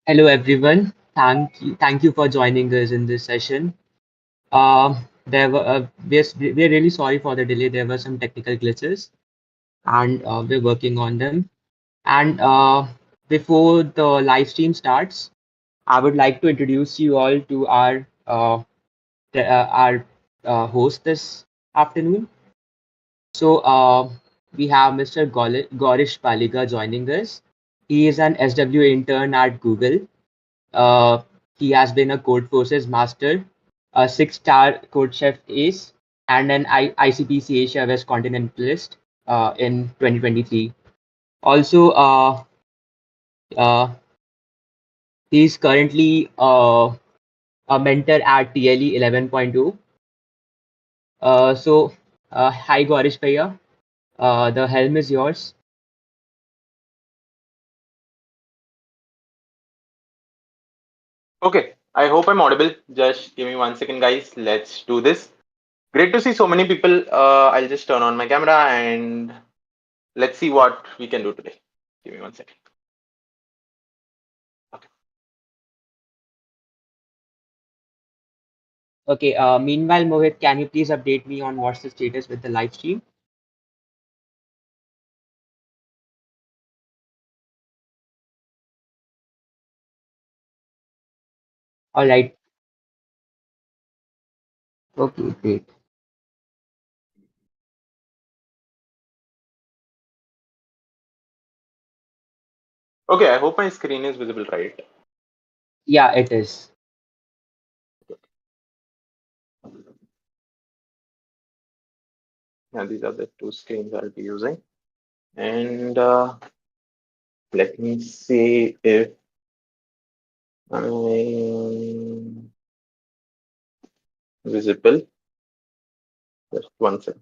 Hello everyone. Thank you for joining us in this session. We're really sorry for the delay. There were some technical glitches, and we're working on them. And before the live stream starts, I would like to introduce you all to our host this afternoon. So we have Mr. Gaurish Baliga joining us. He is an SWE intern at Google. Uh, he has been a Codeforces Master, a six-star CodeChef ace, and an ICPC Asia West Continentalist in 2023. Also, uh, he's currently a mentor at TLE 11.2. Hi Gaurish Bhaiya, the helm is yours. Okay, I hope I'm audible. Just give me 1 second, guys. Let's do this. Great to see so many people. I'll just turn on my camera and let's see what we can do today. Give me 1 second. Okay. Okay, meanwhile, Mohit, can you please update me on what's the status with the live stream? All right. Okay, great. Okay, I hope my screen is visible, right? Yeah, it is. Yeah, these are the two screens I'll be using. And let me see if I'm visible. Just 1 second.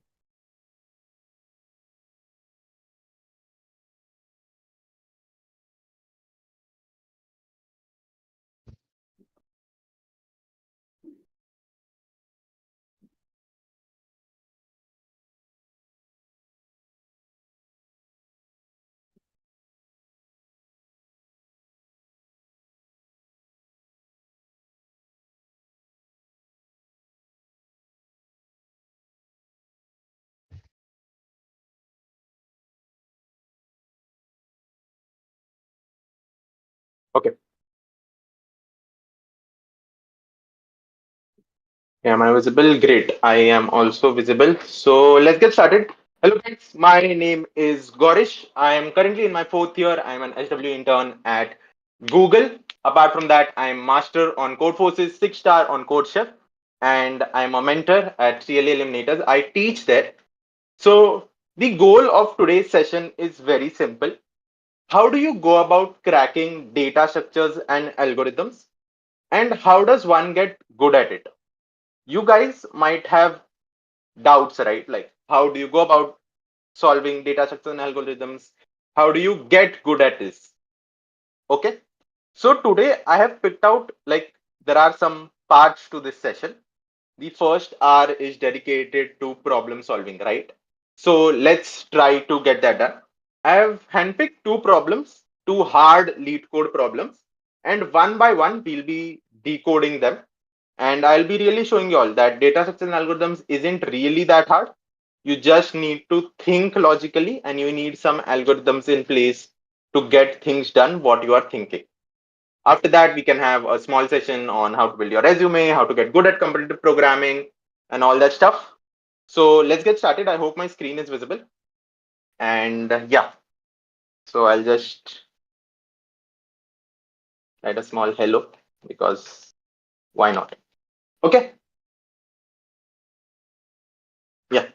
Okay. Am I visible? Great. I am also visible. So let's get started. Hello, guys. My name is Gaurish. I am currently in my fourth year. I'm an SW intern at Google. Apart from that, I'm master on Codeforces, six-star on CodeChef, and I'm a mentor at CLA Eliminators. I teach there. So the goal of today's session is very simple. How do you go about cracking data structures and algorithms? And how does one get good at it? You guys might have doubts, right? Like, how do you go about solving data structures and algorithms? How do you get good at this? Okay. So today I have picked out like there are some parts to this session. The first hour is dedicated to problem solving, right? So let's try to get that done. I have handpicked two problems, two hard lead code problems, and one by one we'll be decoding them. And I'll be really showing you all that data structures and algorithms isn't really that hard. You just need to think logically and you need some algorithms in place to get things done what you are thinking. After that, we can have a small session on how to build your resume, how to get good at competitive programming, and all that stuff. So let's get started. I hope my screen is visible. And yeah, so I'll just write a small hello because why not? Okay, yeah,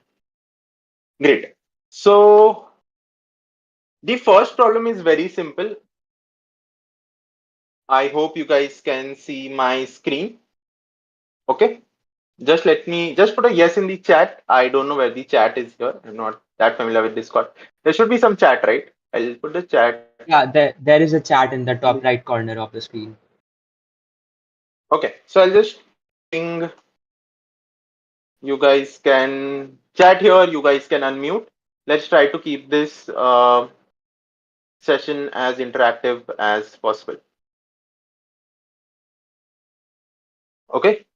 great. So the first problem is very simple. I hope you guys can see my screen. Okay, just put a yes in the chat. I don't know where the chat is here. I'm not that familiar with Discord. There should be some chat, right? I'll put the chat. Yeah, there is a chat in the top right corner of the screen. Okay, so I'll just ping. You guys can chat here. You guys can unmute. Let's try to keep this session as interactive as possible. Okay.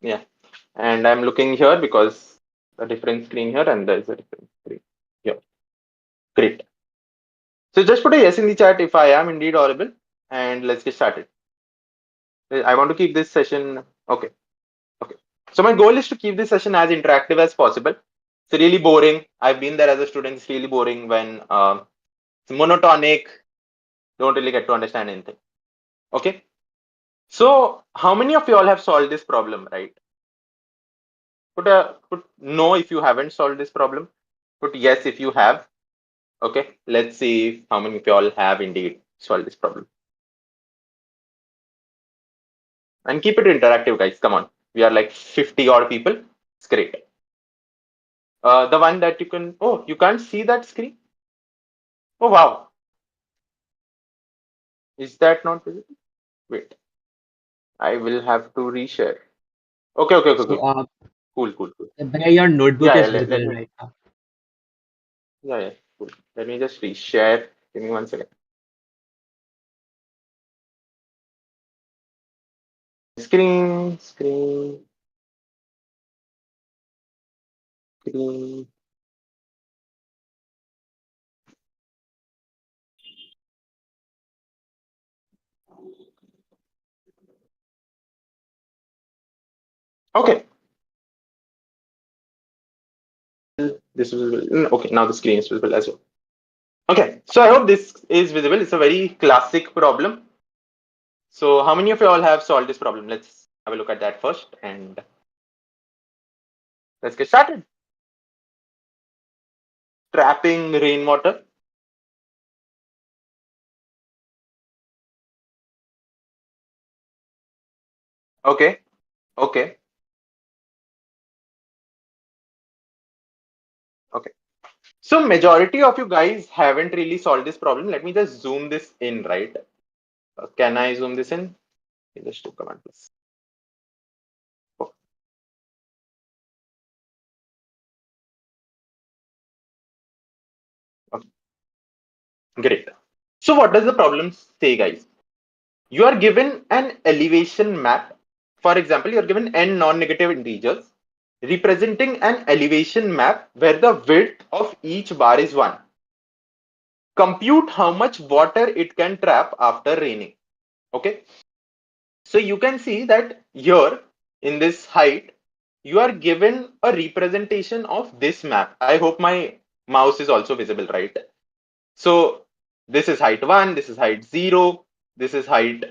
Yeah. And I'm looking here because a different screen here and there's a different screen here. Great. So just put a yes in the chat if I am indeed audible, and let's get started. I want to keep this session. Okay. Okay. So my goal is to keep this session as interactive as possible. It's really boring. I've been there as a student. It's really boring when it's monotonic. Don't really get to understand anything. Okay. So how many of you all have solved this problem, right? Put no if you haven't solved this problem. Put yes if you have. Okay. Let's see how many of you all have indeed solved this problem. And keep it interactive, guys. Come on. We are like 50 odd people. It's great. The one that you can, oh, you can't see that screen? Oh, wow. Is that not visible? Wait, I will have to reshare. Okay, okay, okay, So, okay. Cool, cool, cool. Bhaiya, your notebook Yeah, yeah, is let visible me, right now. yeah, yeah, cool. Let me just reshare. Give me 1 second. Screen. Okay, this is visible. Okay, now the screen is visible as well. Okay, so I hope this is visible. It's a very classic problem. So how many of you all have solved this problem? Let's have a look at that first and let's get started. Trapping rainwater. Okay, okay, okay. So majority of you guys haven't really solved this problem. Let me just zoom this in, right? Can I zoom this in? Just do command plus. Oh, okay, great. So what does the problem say, guys? You are given an elevation map. For example, you are given n non-negative integers representing an elevation map where the width of each bar is 1. Compute how much water it can trap after raining. Okay. So you can see that here in this height, you are given a representation of this map. I hope my mouse is also visible, right? So this is height 1, this is height 0, this is height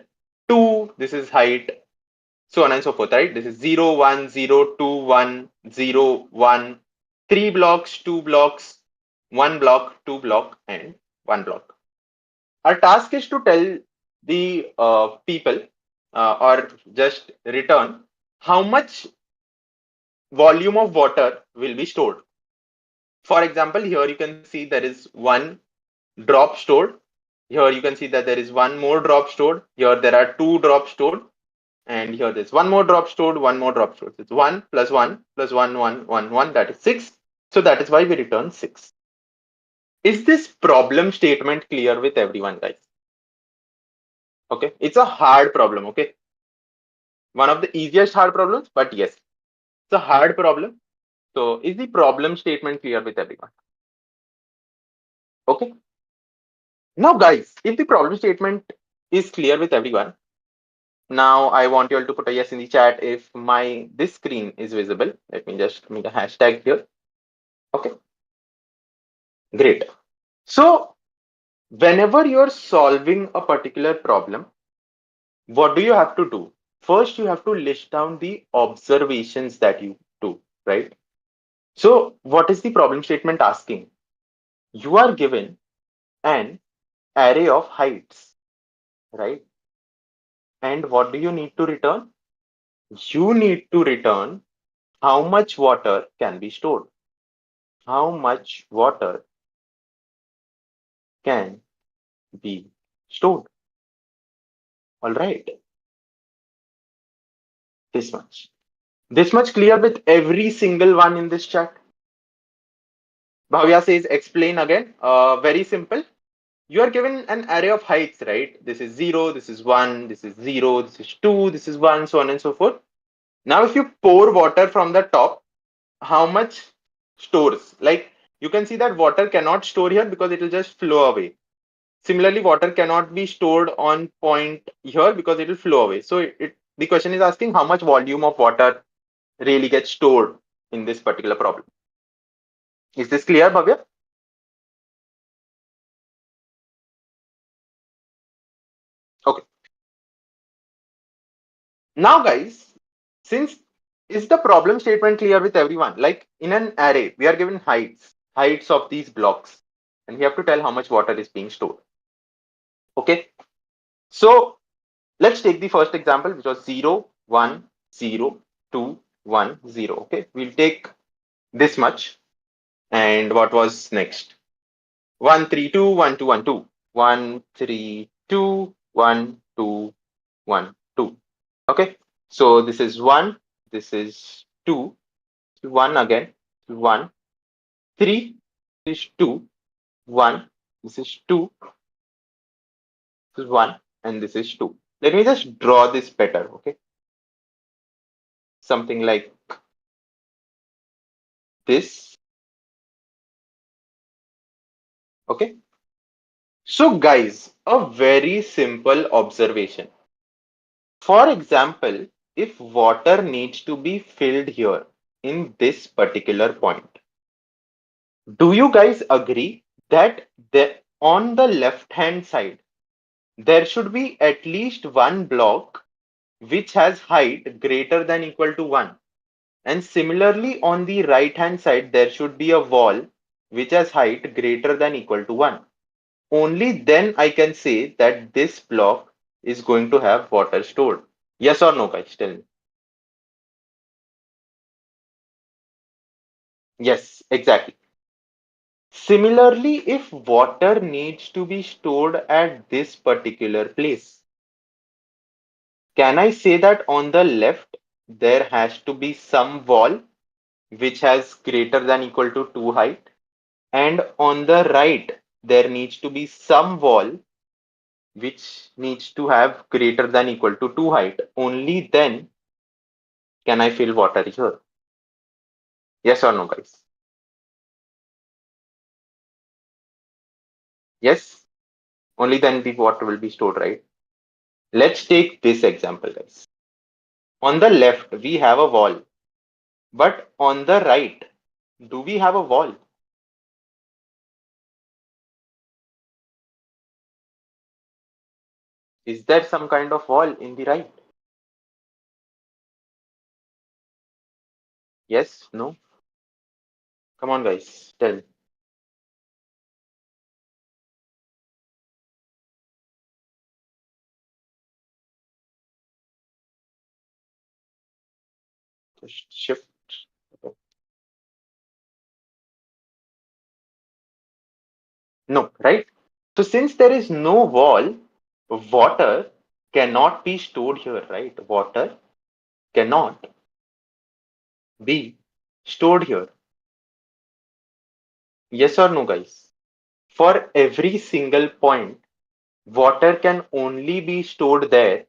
2, this is height so on and so forth, right? This is 0, 1, 0, 2, 1, 0, 1, 3 blocks, 2 blocks, 1 block, 2 block, and 1 block. Our task is to tell the people or just return how much volume of water will be stored. For example, here you can see there is 1 drop stored. Here you can see that there is 1 more drop stored. Here there are 2 drops stored. And here there's 1 more drop stored, 1 more drop stored. It's 1 plus 1 plus 1, 1, 1, 1. That is 6. So that is why we return 6. Is this problem statement clear with everyone, guys? Okay. It's a hard problem. Okay. One of the easiest hard problems, but yes, it's a hard problem. So is the problem statement clear with everyone? Okay. Now, guys, if the problem statement is clear with everyone, now I want you all to put a yes in the chat if this screen is visible. Let me just make a hashtag here. Okay. Great. So whenever you're solving a particular problem, what do you have to do? First, you have to list down the observations that you do, right? So what is the problem statement asking? You are given an array of heights, right? And what do you need to return? You need to return how much water can be stored. How much water can be stored? All right, this much. This much clear with every single one in this chat? Bhavya says, explain again. Very simple. you are given an array of heights, right? This is 0, this is 1, this is 0, this is 2, this is 1, so on and so forth. Now, if you pour water from the top, how much stores? Like, you can see that water cannot store here because it will just flow away. Similarly, water cannot be stored on point here because it will flow away. So the question is asking how much volume of water really gets stored in this particular problem. Is this clear, Bhavya? Okay. Now, guys, since is the problem statement clear with everyone? Like in an array, we are given heights of these blocks, and we have to tell how much water is being stored. Okay. So let's take the first example, which was 0, 1, 0, 2, 1, 0. Okay. We'll take this much. And what was next? 1, 3, 2, 1, 2, 1, 2. 1, 3, 2, 1, 2, 1, 2. Okay. So this is 1, this is 2, 1 again, 1, 3, this is 2, 1, this is 2, this is 1, and this is 2. Let me just draw this better, okay? Something like this, okay? So, guys, a very simple observation. For example, if water needs to be filled here in this particular point, do you guys agree that on the left hand side, there should be at least one block which has height greater than equal to 1. And similarly, on the right hand side, there should be a wall which has height greater than equal to 1. Only then I can say that this block is going to have water stored. Yes or no, guys? Tell me. Yes, exactly. Similarly, if water needs to be stored at this particular place, can I say that on the left, there has to be some wall which has greater than equal to 2 height, and on the right there needs to be some wall which needs to have greater than equal to 2 height. Only then can I fill water here. Yes or no, guys? Yes, only then the water will be stored, right? Let's take this example, guys. On the left we have a wall, but on the right, do we have a wall? Is there some kind of wall in the right? Yes, no? Come on, guys, tell. Just shift. Okay. No, right? So since there is no wall, water cannot be stored here, right? Water cannot be stored here. Yes or no, guys? For every single point, water can only be stored there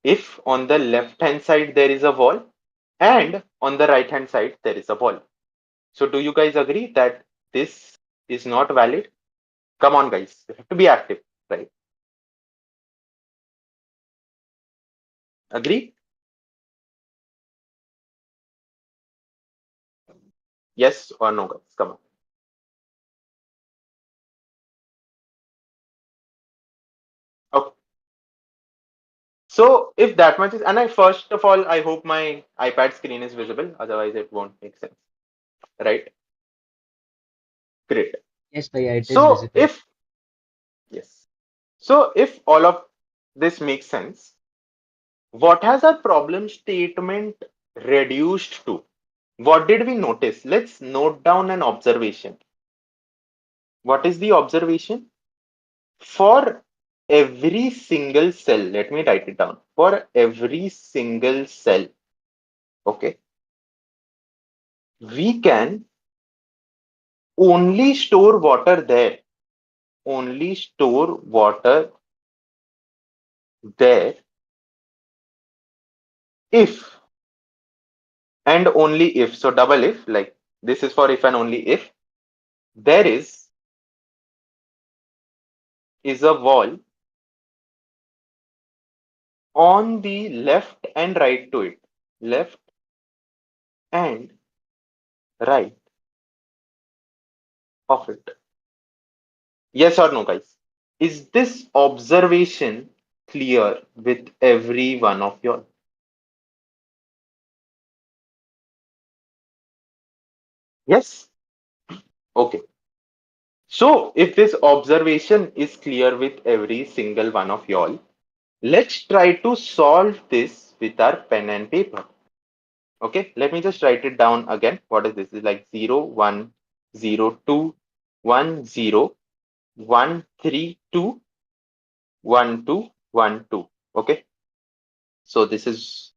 if on the left hand side there is a wall and on the right hand side there is a wall. So do you guys agree that this is not valid? Come on, guys, you have to be active, right? Agree? Yes or no, guys? Come on. Okay. So if that much is, and I first of all, I hope my iPad screen is visible, otherwise it won't make sense, right? Great. Yes, Bhaiya, it is So visible. if, yes, so if all of this makes sense, what has our problem statement reduced to? What did we notice? Let's note down an observation. What is the observation? For every single cell, let me write it down. For every single cell, okay, we can only store water there only store water there if and only if, so double if, like this is for if and only if there is a wall on the left and right to it. Left and right of it. Yes or no, guys? Is this observation clear with every one of you? Yes? Okay. So, if this observation is clear with every single one of y'all, let's try to solve this with our pen and paper. Okay, let me just write it down again. What is this? It's like 0, 1, 0, 2, 1, 0, 1, 3, 2, 1, 2, 1, 2. Okay, so this is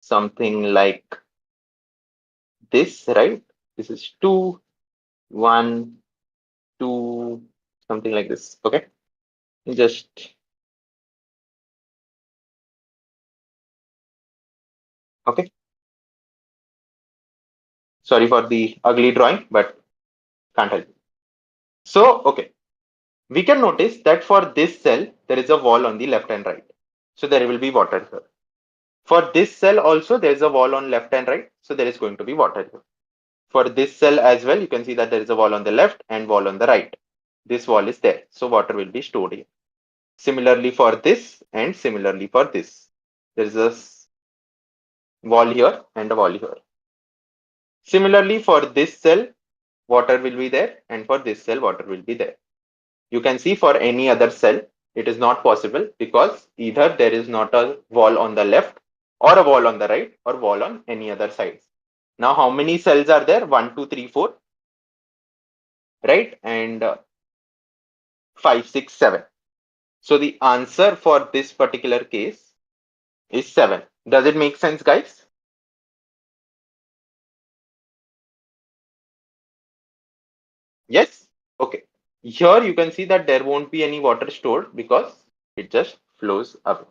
something like this, right? This is 2, 1, 2, something like this. Okay, just okay. Sorry for the ugly drawing, but can't help. So, okay, we can notice that for this cell, there is a wall on the left and right. So there will be water here. For this cell also, there is a wall on left and right. So there is going to be water here. For this cell as well, you can see that there is a wall on the left and wall on the right. This wall is there. So water will be stored here. Similarly for this and similarly for this. There is a wall here and a wall here. Similarly for this cell, water will be there, and for this cell, water will be there. You can see for any other cell, it is not possible because either there is not a wall on the left or a wall on the right or wall on any other sides. Now, how many cells are there? 1, 2, 3, 4, right? And 5, 6, 7. So the answer for this particular case is 7. Does it make sense, guys? Yes? Okay. Here you can see that there won't be any water stored because it just flows away.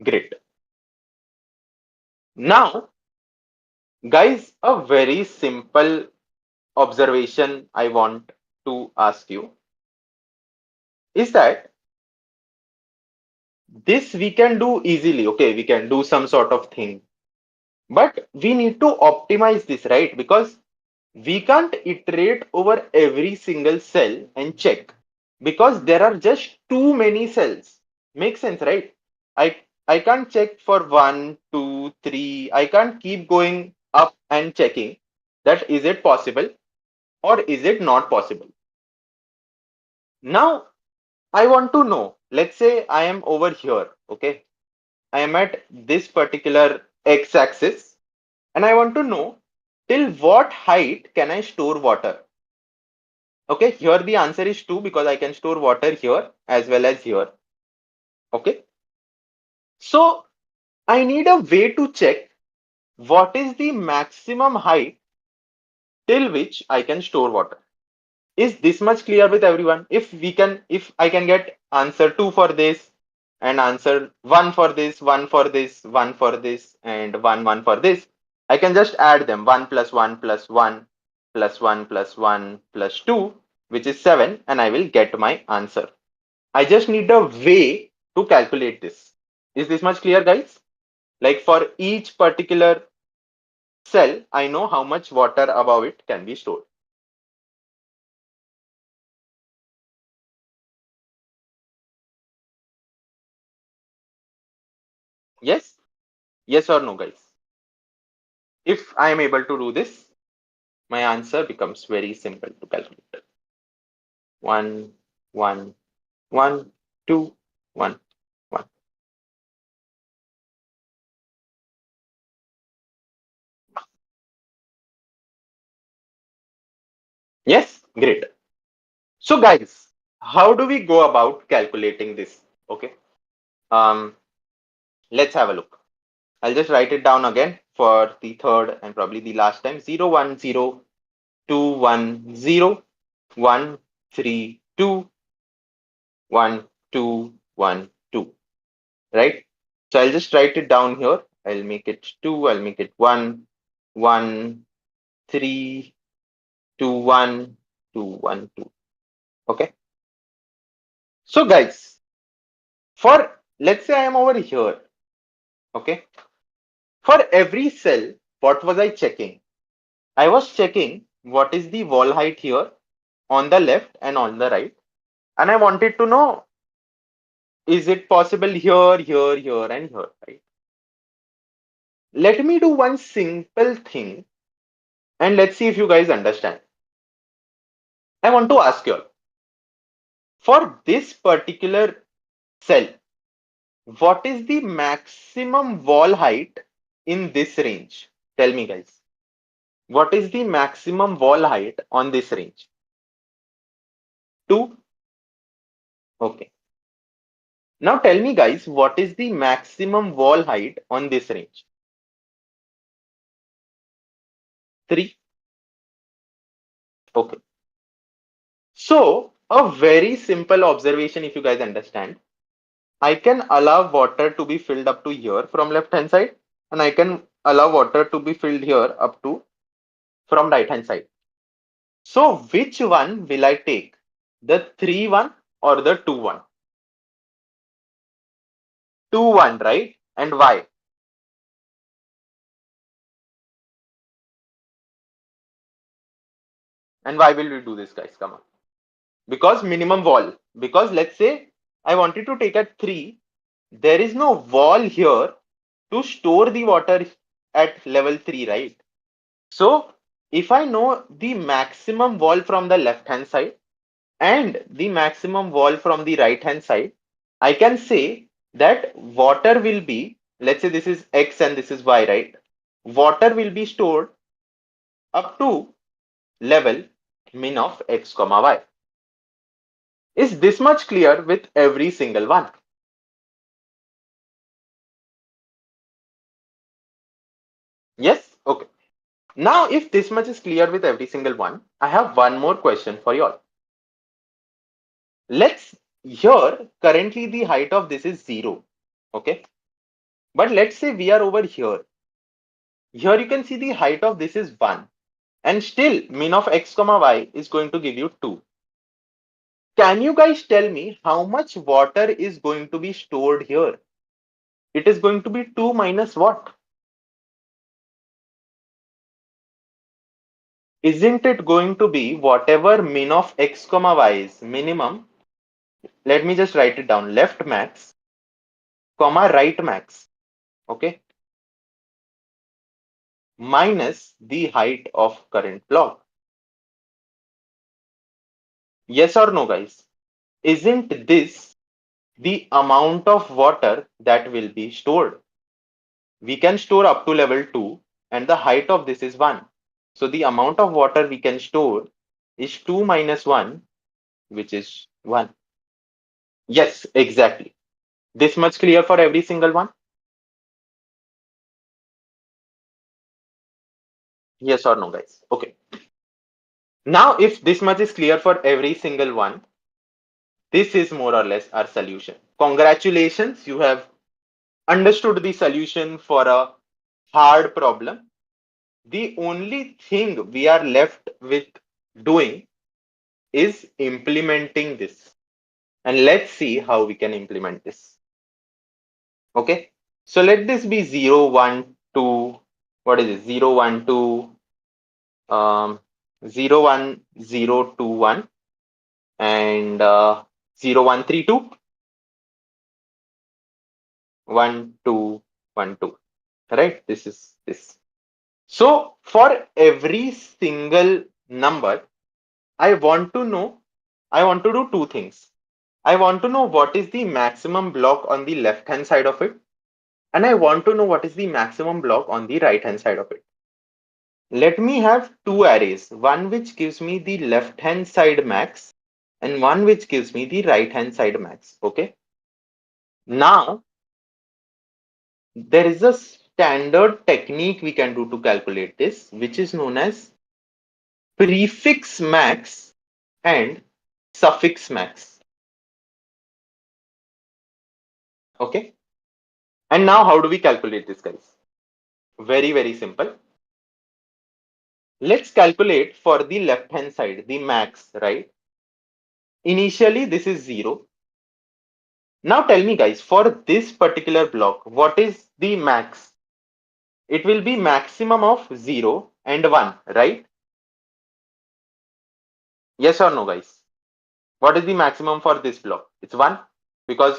Great. Now, guys, a very simple observation I want to ask you is that this we can do easily. Okay, we can do some sort of thing, but we need to optimize this, right? Because we can't iterate over every single cell and check because there are just too many cells. Makes sense, right? I can't check for 1, 2, 3. I can't keep going up and checking that is it possible or is it not possible. Now I want to know, let's say I am over here, okay? I am at this particular x axis and I want to know till what height can I store water? Okay, here the answer is 2 because I can store water here as well as here. Okay, so I need a way to check what is the maximum height till which I can store water. Is this much clear with everyone? If I can get answer 2 for this and answer 1 for this, 1 for this, 1 for this, and 1 for this, I can just add them 1 plus 1 plus 1 plus 1 plus 1 plus 2, which is 7, and I will get my answer. I just need a way to calculate this. Is this much clear, guys? Like for each particular cell, I know how much water above it can be stored. Yes? Yes or no, guys? If I am able to do this, my answer becomes very simple to calculate. 1, 1, 1, 2, 1, 1. Yes? Great. So, guys, how do we go about calculating this? Okay. Um, let's have a look. I'll just write it down again for the third and probably the last time. 0, 1, 0, 2, 1, 0. 1, 3, 2, 1, 2, 1, 2. Right? So I'll just write it down here. I'll make it 2, I'll make it 1, 1, 3, 2, 1, 2, 1, 2. Okay. So guys, for let's say I am over here. Okay. For every cell, what was I checking? I was checking what is the wall height here on the left and on the right. And I wanted to know, is it possible here, here, here, and here, right? Let me do one simple thing and let's see if you guys understand. I want to ask you all, for this particular cell, what is the maximum wall height in this range? Tell me, guys. What is the maximum wall height on this range? 2? Okay. Now tell me, guys, what is the maximum wall height on this range? 3? Okay. So, a very simple observation, if you guys understand, I can allow water to be filled up to here from left hand side, and I can allow water to be filled here up to from right hand side. So, which one will I take? The 3 1 or the 2 1? 2 1, right? And why? And why will we do this, guys? Come on. Because minimum wall. Because let's say I wanted to take at 3, there is no wall here to store the water at level 3, right? So if I know the maximum wall from the left hand side and the maximum wall from the right hand side, I can say that water will be, let's say this is X and this is Y, right? Water will be stored up to level min of X comma Y. Is this much clear with every single one? Yes? Okay. Now, if this much is clear with every single one, I have one more question for you all. Let's here, currently the height of this is 0. Okay. But let's say we are over here. Here you can see the height of this is 1. And still min of X comma Y is going to give you 2. Can you guys tell me how much water is going to be stored here? It is going to be 2 minus what? Isn't it going to be whatever min of X comma Y is minimum? Let me just write it down. Left max, comma right max. Okay. Minus the height of current block. Yes or no, guys? Isn't this the amount of water that will be stored? We can store up to level 2 and the height of this is 1. So the amount of water we can store is 2 minus 1, which is 1. Yes, exactly. This much clear for every single one? Yes or no, guys? Okay. Now, if this much is clear for every single one, this is more or less our solution. Congratulations, you have understood the solution for a hard problem. The only thing we are left with doing is implementing this. And let's see how we can implement this. Okay. So let this be 0, 1, 2. What is it? 0, 1, 2, 0, 1, 0, 2, 1, and 0, 1, 3, 2, 1, 2, 1, 2. Right? This is this. So for every single number, I want to know, I want to do two things. I want to know what is the maximum block on the left hand side of it. And I want to know what is the maximum block on the right hand side of it. Let me have two arrays, one which gives me the left hand side max and one which gives me the right hand side max. Okay. Now, there is a standard technique we can do to calculate this, which is known as prefix max and suffix max. Okay. And now how do we calculate this, guys? Very, very simple. Let's calculate for the left hand side, the max, right? Initially, this is 0. Now tell me, guys, for this particular block, what is the max? It will be maximum of 0 and 1, right? Yes or no, guys? What is the maximum for this block? It's 1, because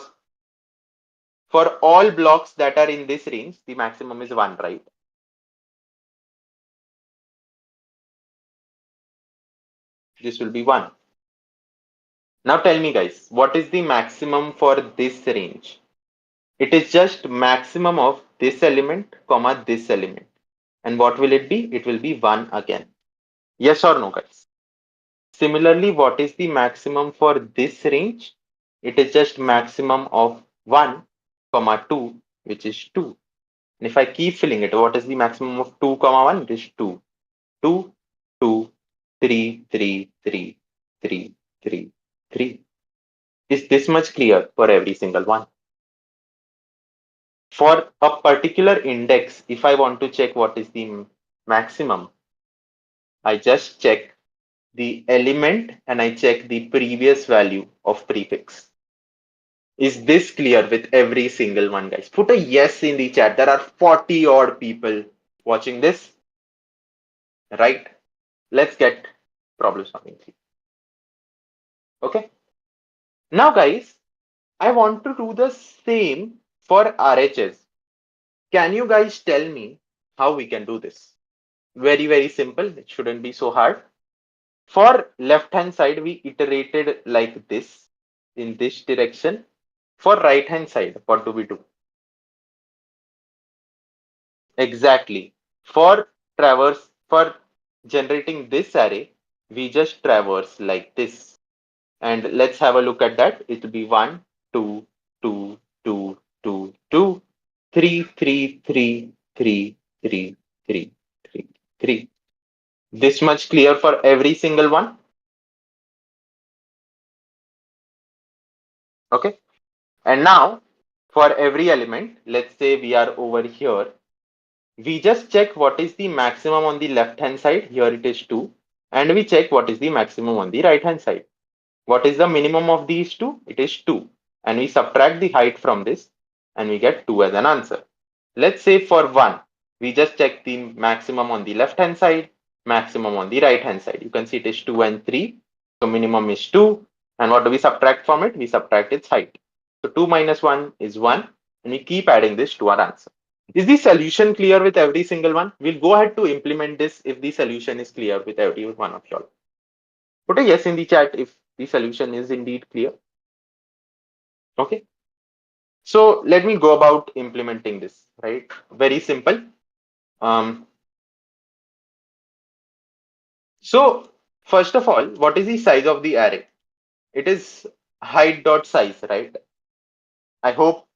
for all blocks that are in this range, the maximum is 1, right? This will be 1. Now tell me, guys, what is the maximum for this range? It is just maximum of this element, comma this element. And what will it be? It will be 1 again. Yes or no, guys? Similarly, what is the maximum for this range? It is just maximum of 1, comma 2, which is 2. And if I keep filling it, what is the maximum of 2, comma 1? It is 2. 2, 2, 3, 3, 3, 3, 3, 3. Is this much clear for every single one? For a particular index, if I want to check what is the maximum, I just check the element and I check the previous value of prefix. Is this clear with every single one, guys? Put a yes in the chat. There are 40 odd people watching this, right? Let's get problem solving. Okay. Now, guys, I want to do the same for RHS. Can you guys tell me how we can do this? Very, very simple. It shouldn't be so hard. For left hand side, we iterated like this in this direction. For right hand side, what do we do? Exactly. For generating this array, we just traverse like this. And let's have a look at that. It will be 1, 2, 2, 2, 2, 2, 3, 3, 3, 3, 3, 3, 3, 3. This much clear for every single one. Okay. And now for every element, let's say we are over here. We just check what is the maximum on the left hand side. Here it is 2. And we check what is the maximum on the right hand side. What is the minimum of these two? It is 2. And we subtract the height from this and we get 2 as an answer. Let's say for 1, we just check the maximum on the left hand side, maximum on the right hand side. You can see it is 2 and 3. So minimum is 2. And what do we subtract from it? We subtract its height. So 2 minus 1 is 1. And we keep adding this to our answer. Is the solution clear with every single one? We'll go ahead to implement this if the solution is clear with every one of y'all. Put a yes in the chat if the solution is indeed clear. Okay. So let me go about implementing this, right? Very simple. So first of all, what is the size of the array? It is height.size, right? I hope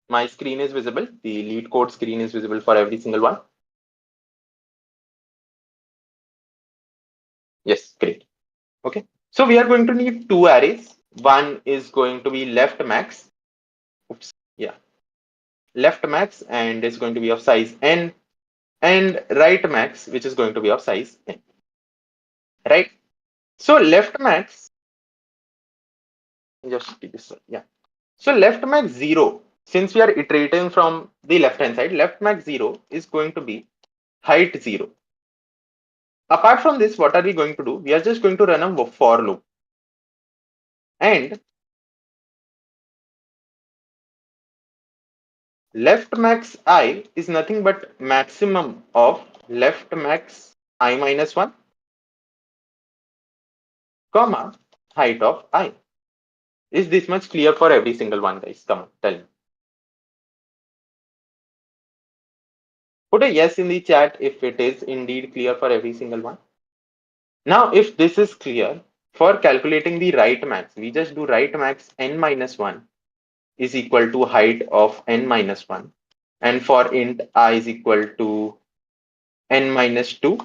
my screen is visible. The LeetCode screen is visible for every single one. Yes, great. Okay. So we are going to need two arrays. One is going to be left max. Oops. Yeah. Left max and is going to be of size n, and right max, which is going to be of size n. Right. So left max, just this one. Yeah. So left max 0, since we are iterating from the left hand side, left max 0 is going to be height 0. Apart from this, what are we going to do? We are just going to run a for loop. And left max I is nothing but maximum of left max I minus 1, comma, height of I. Is this much clear for every single one, guys? Come on, tell me. Put a yes in the chat if it is indeed clear for every single one. Now, if this is clear, for calculating the right max, we just do right max n minus 1 is equal to height of n minus 1. And for int I is equal to n minus 2,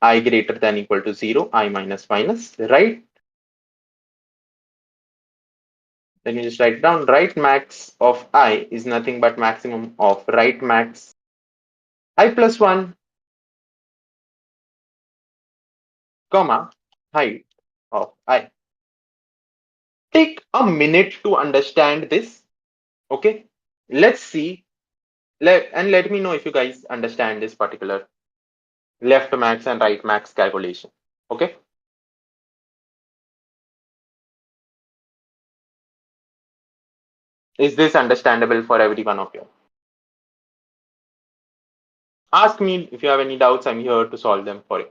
I greater than equal to 0, I minus minus, right? Then you just write down right max of I is nothing but maximum of right max I plus 1, comma, height of I. Take a minute to understand this. Okay. Let's see. Let me know if you guys understand this particular left max and right max calculation. Okay. Is this understandable for every one of you? Ask me if you have any doubts. I'm here to solve them for you.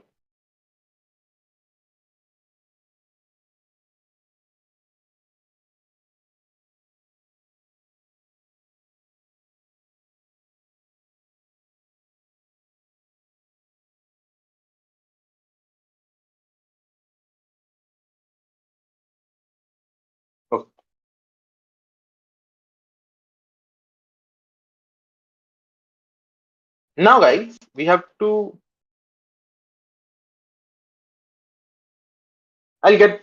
Okay. Now, guys, we have to. I'll get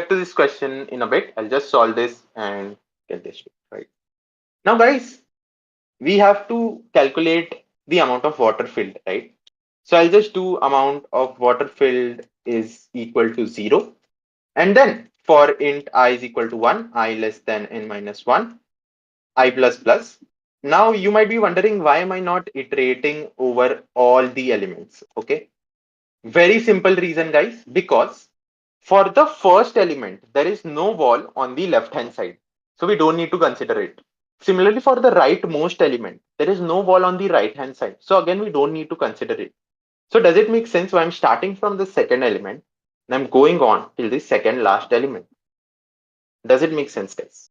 to this question in a bit. I'll just solve this and get this right. Now, guys, we have to calculate the amount of water filled, right? So I'll just do amount of water filled is equal to 0. And then for int I is equal to 1, I less than n minus 1, I plus plus. Now you might be wondering, why am I not iterating over all the elements? Okay. Very simple reason, guys, because for the first element, there is no wall on the left hand side. So we don't need to consider it. Similarly, for the rightmost element, there is no wall on the right hand side. So again, we don't need to consider it. So does it make sense why I'm starting from the second element and I'm going on till the second last element? Does it make sense, guys?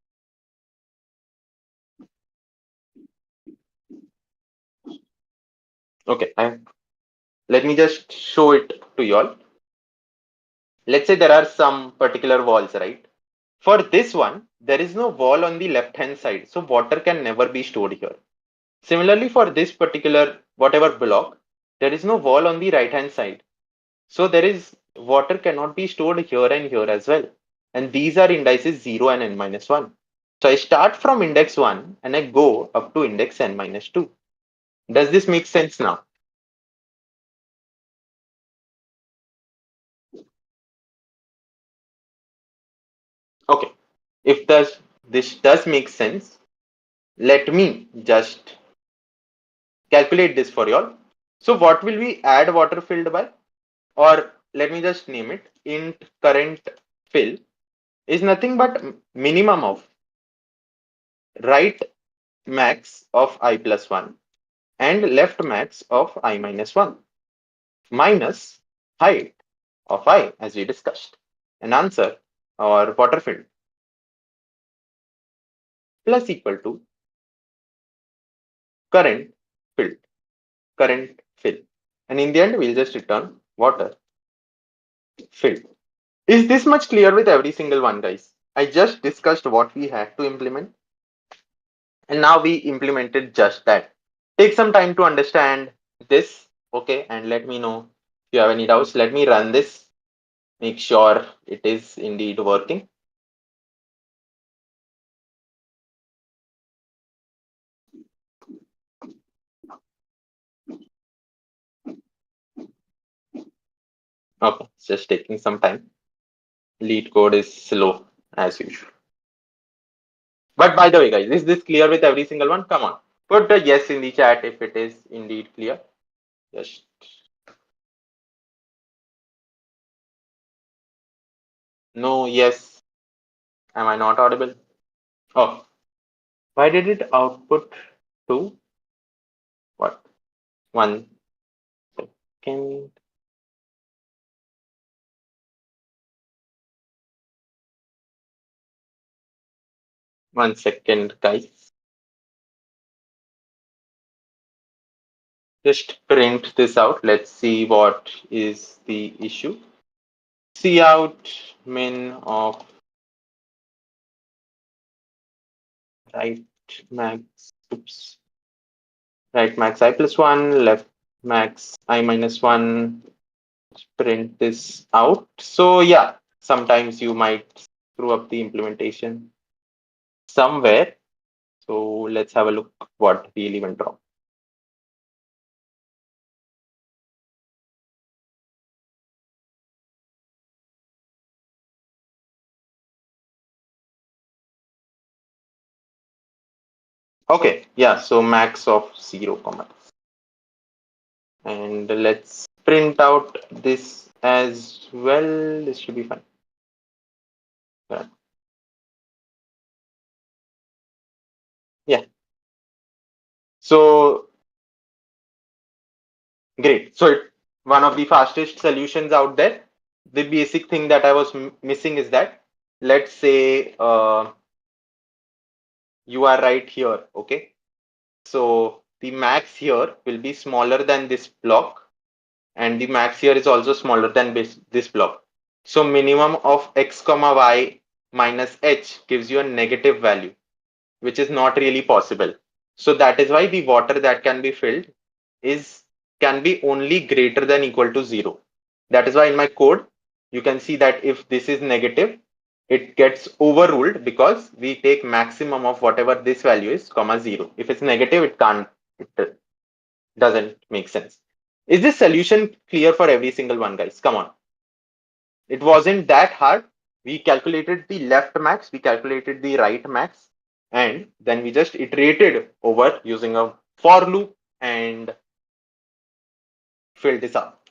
Okay, let me just show it to you all. Let's say there are some particular walls, right? For this one, there is no wall on the left hand side, so water can never be stored here. Similarly, for this particular whatever block, there is no wall on the right hand side. So there is water cannot be stored here and here as well. And these are indices 0 and n minus 1. So I start from index 1 and I go up to index n minus 2. Does this make sense now? Okay. If this does make sense, let me just calculate this for you all. So what will we add water filled by? Or let me just name it int current fill is nothing but minimum of right max of I plus 1 and left max of I minus 1 minus height of I as we discussed. An answer or water filled plus equal to current filled, current fill. And in the end, we'll just return water filled. Is this much clear with every single one, guys? I just discussed what we had to implement, and now we implemented just that. Take some time to understand this, okay? And let me know if you have any doubts. Let me run this, make sure it is indeed working. Okay, it's just taking some time. LeetCode is slow as usual. But by the way, guys, is this clear with every single one? Come on, put a yes in the chat if it is indeed clear. Just no, yes. Am I not audible? Oh, why did it output to what? 1 second. 1 second, guys. Just print this out. Let's see what is the issue. See out min of right max. Oops. Right max I plus 1, left max I minus 1, print this out. So yeah, sometimes you might screw up the implementation somewhere. So let's have a look what really went wrong. Okay, yeah, so max of 0 comma. And let's print out this as well. This should be fine. Yeah. Yeah. So great. So one of the fastest solutions out there. The basic thing that I was missing is that, let's say you are right here. Okay. So the max here will be smaller than this block, and the max here is also smaller than this block. So minimum of x comma y minus h gives you a negative value, which is not really possible. So that is why the water that can be filled is can be only greater than equal to 0. That is why in my code, you can see that if this is negative, it gets overruled because we take maximum of whatever this value is, comma 0. If it's negative, it doesn't make sense. Is this solution clear for every single one, guys? Come on. It wasn't that hard. We calculated the left max, we calculated the right max, and then we just iterated over using a for loop and filled this up.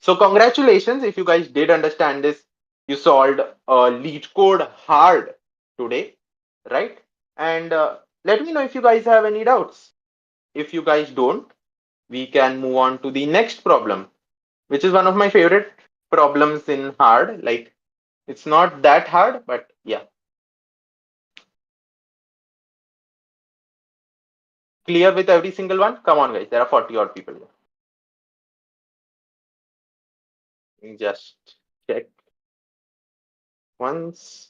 So congratulations if you guys did understand this. You solved LeetCode hard today, right? And let me know if you guys have any doubts. If you guys don't, we can move on to the next problem, which is one of my favorite problems in hard. Like, it's not that hard, but yeah. Clear with every single one? Come on, guys. There are 40 odd people here. Just check once.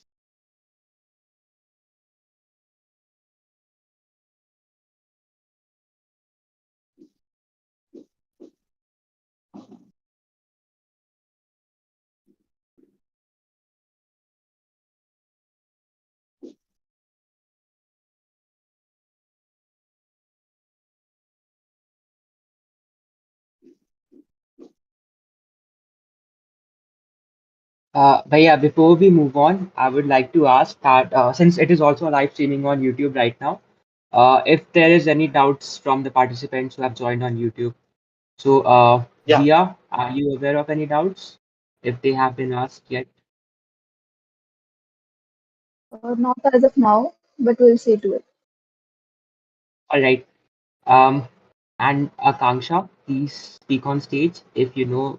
Bhaiya, before we move on, I would like to ask that since it is also live streaming on YouTube right now, if there is any doubts from the participants who have joined on YouTube. So, Yeah. Dia, are you aware of any doubts if they have been asked yet? Not as of now, but we'll see to it. All right. Um, and Akanksha, please speak on stage if you know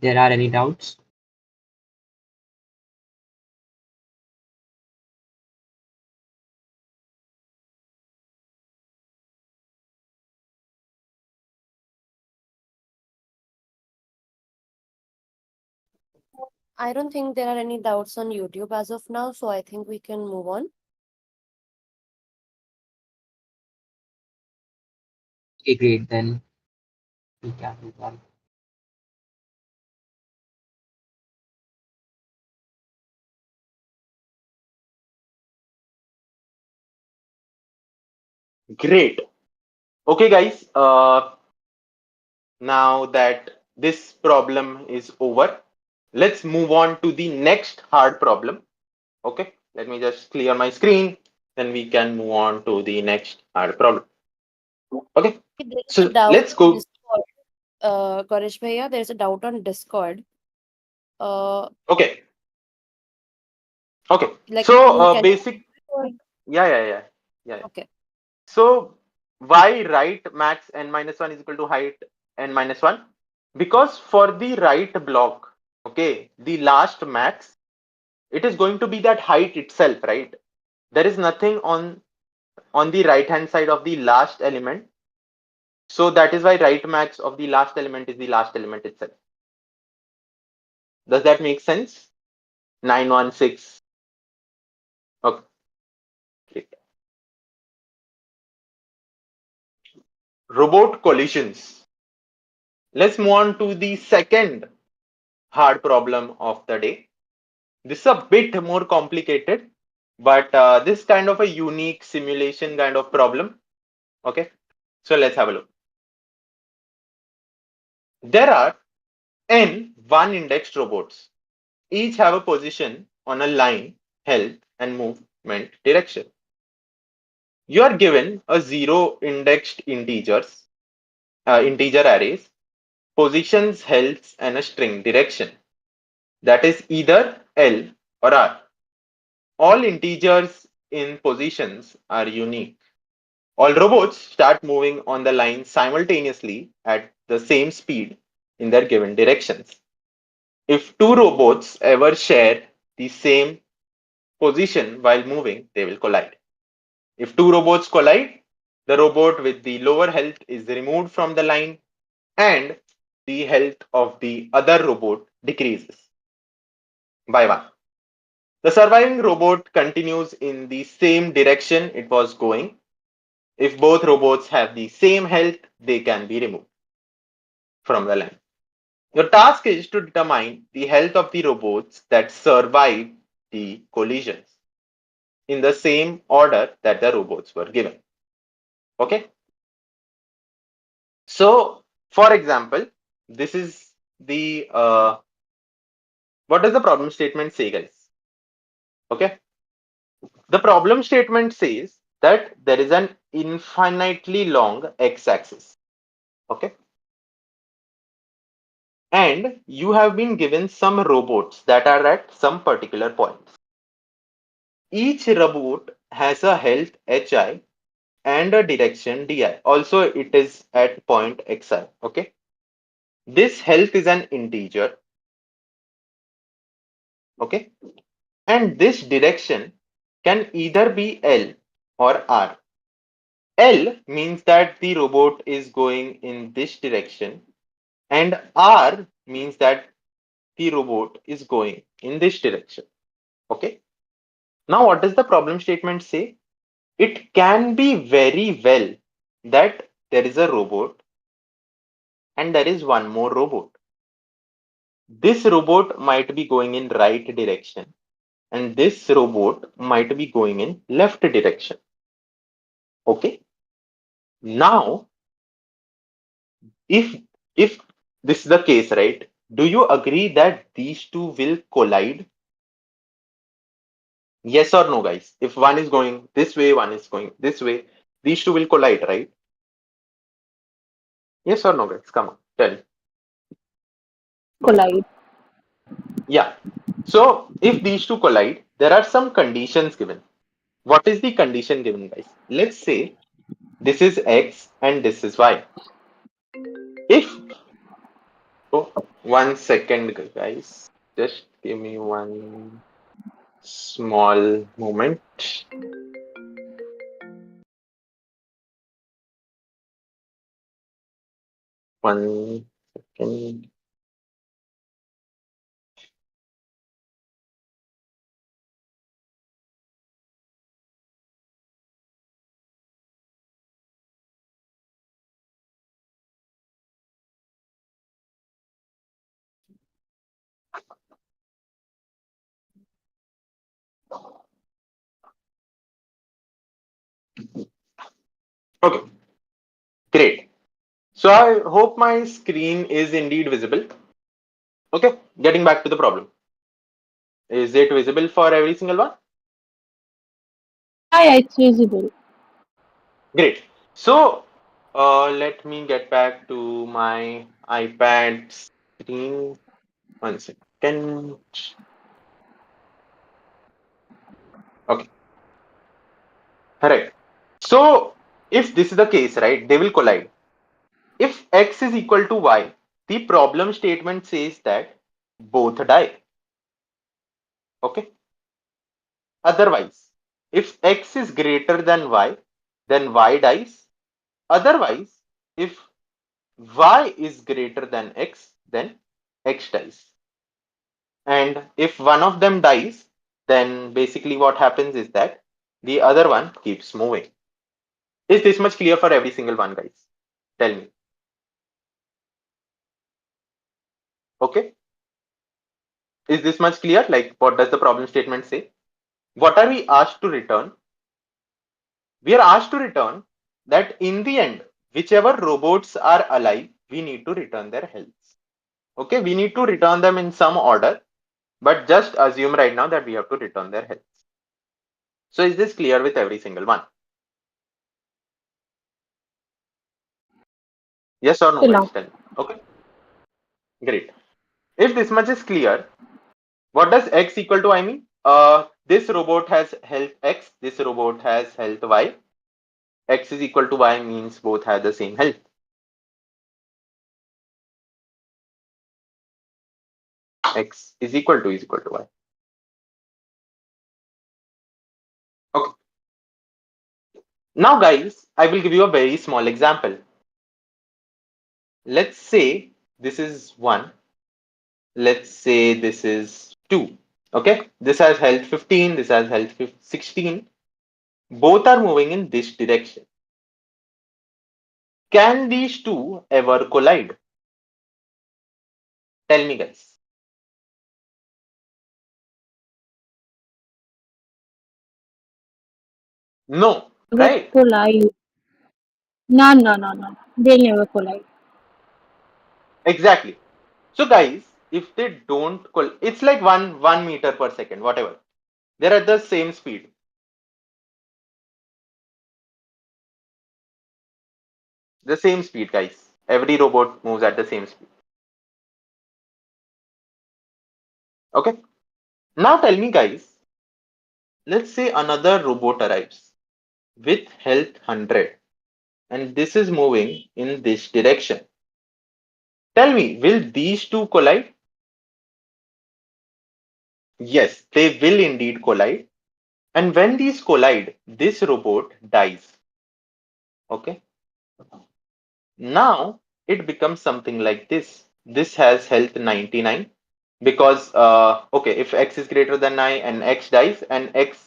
there are any doubts. I don't think there are any doubts on YouTube as of now, so I think we can move on. Okay, great. Then we can move on. Great. Okay, guys. Now that this problem is over, let's move on to the next hard problem. Okay. Let me just clear my screen. Then we can move on to the next hard problem. Okay. There is a So doubt let's on go. Discord. Gaurish Bhaiya, there is a doubt on Discord. Uh, Okay. Okay. like, So can basic. you? Yeah. Okay. So why right max n minus 1 is equal to height n minus 1? Because for the right block, okay, the last max, it is going to be that height itself, right? There is nothing on the right hand side of the last element. So that is why right max of the last element is the last element itself. Does that make sense? 916. Okay. Great. Robot collisions. Let's move on to the second hard problem of the day. This is a bit more complicated, but this kind of a unique simulation kind of problem. Okay, so let's have a look. There are n one-indexed robots. Each have a position on a line, health, and movement direction. You are given a zero-indexed integer arrays, positions, health, and a string direction. That is either L or R. All integers in positions are unique. All robots start moving on the line simultaneously at the same speed in their given directions. If two robots ever share the same position while moving, they will collide. If two robots collide, the robot with the lower health is removed from the line and the health of the other robot decreases by one. The surviving robot continues in the same direction it was going. If both robots have the same health, they can be removed from the line. Your task is to determine the health of the robots that survive the collisions in the same order that the robots were given. Okay. So, for example, this is the what does the problem statement say, guys? Okay. The problem statement says that there is an infinitely long x-axis. Okay. And you have been given some robots that are at some particular points. Each robot has a health hi and a direction di. Also, it is at point xi. Okay. This health is an integer. Okay. And this direction can either be L or R. L means that the robot is going in this direction, and R means that the robot is going in this direction. Okay. Now, what does the problem statement say? It can be very well that there is a robot and there is one more robot. This robot might be going in right direction and this robot might be going in left direction. Okay. Now, if if this is the case, right? Do you agree that these two will collide? Yes or no, guys? If one is going this way, one is going this way, these two will collide, right? Yes or no, guys? Come on, tell me. Collide. Yeah. So if these two collide, there are some conditions given. What is the condition given, guys? Let's say this is X and this is Y. If, oh, 1 second, guys. Just give me one small moment. 1 second. Okay, great. So I hope my screen is indeed visible. Okay, getting back to the problem. Is it visible for every single one? Yeah, it's visible. Great. So let me get back to my iPad screen. 1 second. Okay. All right. So if this is the case, right, they will collide. If x is equal to y, the problem statement says that both die. Okay. Otherwise, if x is greater than y, then y dies. Otherwise, if y is greater than x, then x dies. And if one of them dies, then basically what happens is that the other one keeps moving. Is this much clear for every single one, guys? Tell me. Okay. Is this much clear? Like, what does the problem statement say? What are we asked to return? We are asked to return that in the end, whichever robots are alive, we need to return their health. Okay, we need to return them in some order, but just assume right now that we have to return their health. So is this clear with every single one? Yes or no, Till now. guys? Tell me. Okay, great. If this much is clear, what does X equal to I mean? This robot has health X, this robot has health Y. X is equal to Y means both have the same health. X is equal to Y. Okay. Now, guys, I will give you a very small example. Let's say this is 1. Let's say this is 2. Okay. This has health 15. This has health 16. Both are moving in this direction. Can these two ever collide? Tell me, guys. No, Never right? collide. No, no, no, no. They'll never collide. Exactly. So, guys, if they don't it's like 1 meter per second, whatever. They're at the same speed. The same speed, guys. Every robot moves at the same speed. Okay. Now tell me, guys, let's say another robot arrives with health 100 and this is moving in this direction. Tell me, will these two collide? Yes, they will indeed collide. And when these collide, this robot dies. Okay. Now it becomes something like this. This has health 99 because, okay, if X is greater than I and X dies and X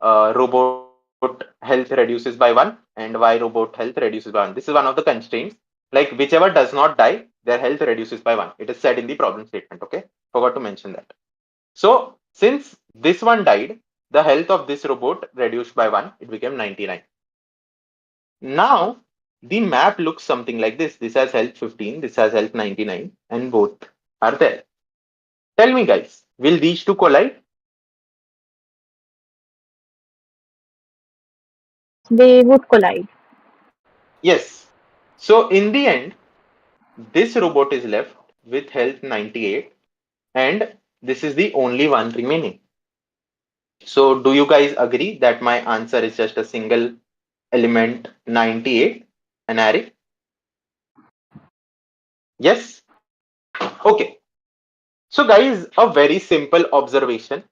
robot health reduces by 1 and Y robot health reduces by 1. This is one of the constraints. Like whichever does not die, their health reduces by 1. It is said in the problem statement. Okay, forgot to mention that. So since this one died, the health of this robot reduced by 1. It became 99. Now the map looks something like this. This has health 15. This has health 99, and both are there. Tell me, guys, will these two collide? Yes, they would collide. Yes. So in the end, this robot is left with health 98 and this is the only one remaining. So do you guys agree that my answer is just a single element 98, an array? Yes? Okay. So guys, a very simple observation.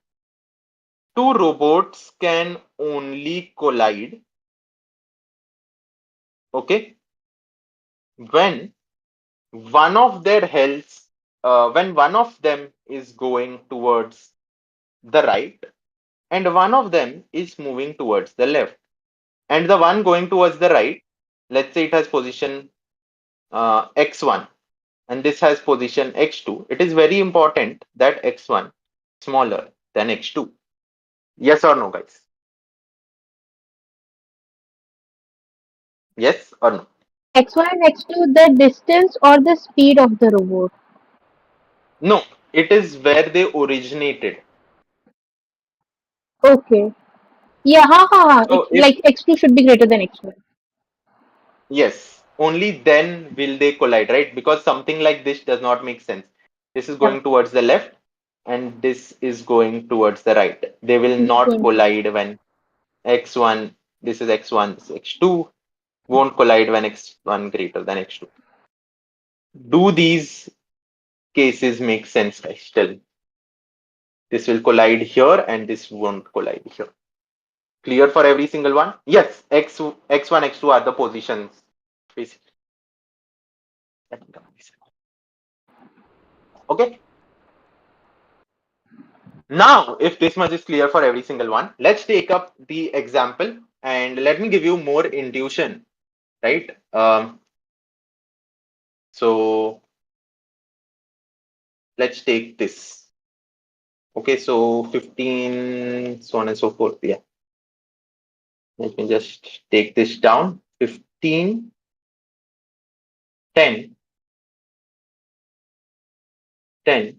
Two robots can only collide, okay, when one of their healths, when one of them is going towards the right and one of them is moving towards the left. And the one going towards the right, let's say it has position x1 and this has position x2. It is very important that x1 is smaller than x2. Yes or no, guys? Yes or no? X1 and X2, the distance or the speed of the robot. No, it is where they originated. Okay. Yeah, ha ha ha. So if Like X2 should be greater than X1. yes, only then will they collide, right? Because something like this does not make sense. This is Yeah. going towards the left and this is going towards the right. They will This is not going to. collide when x1, this is x1, this is x2, won't collide when x1 greater than x2. Do these cases make sense, guys? Still, this will collide here and this won't collide here. Clear for every single one? Yes, x1, x2 are the positions. Basically. Okay. Now, if this much is clear for every single one, let's take up the example and let me give you more intuition, right? So let's take this. Okay, so 15, so on and so forth. Yeah. Let me just take this down. 15, 10, 10,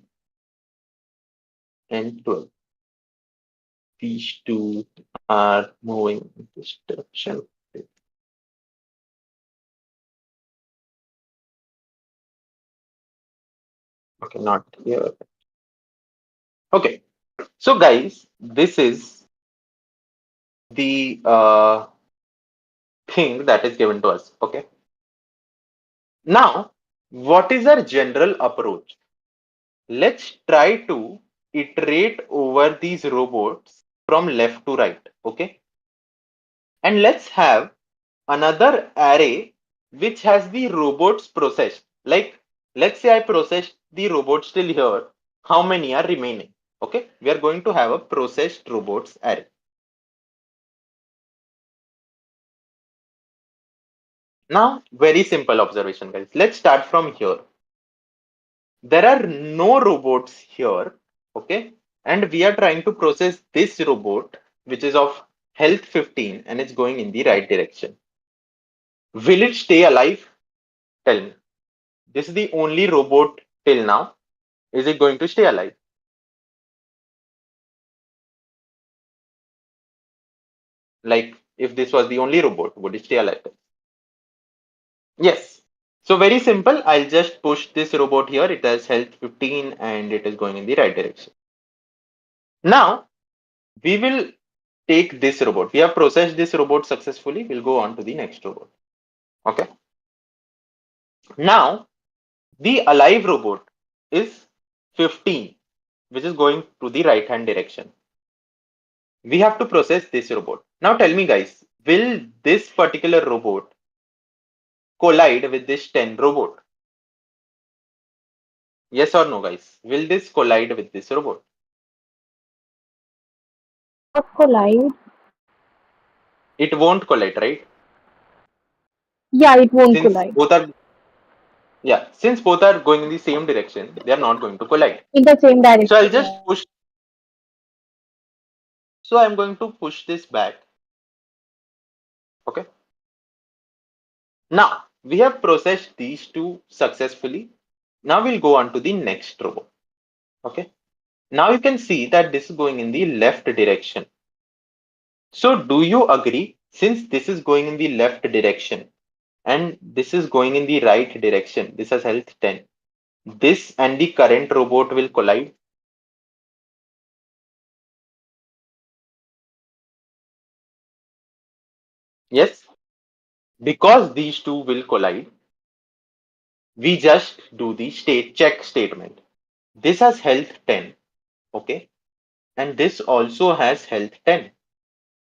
and 12. These two are moving in this direction. Okay, not here. Okay, so guys, this is the thing that is given to us. Okay, now what is our general approach? Let's try to iterate over these robots from left to right. Okay, and let's have another array which has the robots processed. Like, let's say I processed the robots till here. How many are remaining? Okay, we are going to have a processed robots array. Now, very simple observation, guys. Let's start from here. There are no robots here. Okay, and we are trying to process this robot, which is of health 15, and it's going in the right direction. Will it stay alive? Tell me. This is the only robot till now. Is it going to stay alive? Like, if this was the only robot, would it stay alive? Yes. So very simple. I'll just push this robot here. It has health 15 and it is going in the right direction. Now, we will take this robot. We have processed this robot successfully. We'll go on to the next robot. Okay. Now, the alive robot is 15, which is going to the right hand direction. We have to process this robot. Now tell me guys, will this particular robot collide with this 10 robot? Yes or no, guys? Will this collide with this robot? Not collide. It won't collide, right? Yeah, it won't Since collide. both are, yeah, since both are going in the same direction, they are not going to collide. In the same So I'll direction. just Yeah. push. So I'm going to push this back. Okay. Now we have processed these two successfully. Now we'll go on to the next robot. Okay. Now you can see that this is going in the left direction. So do you agree? Since this is going in the left direction and this is going in the right direction, this has health 10. This and the current robot will collide. Yes, because these two will collide, we just do the state check statement. This has health 10, okay, and this also has health 10.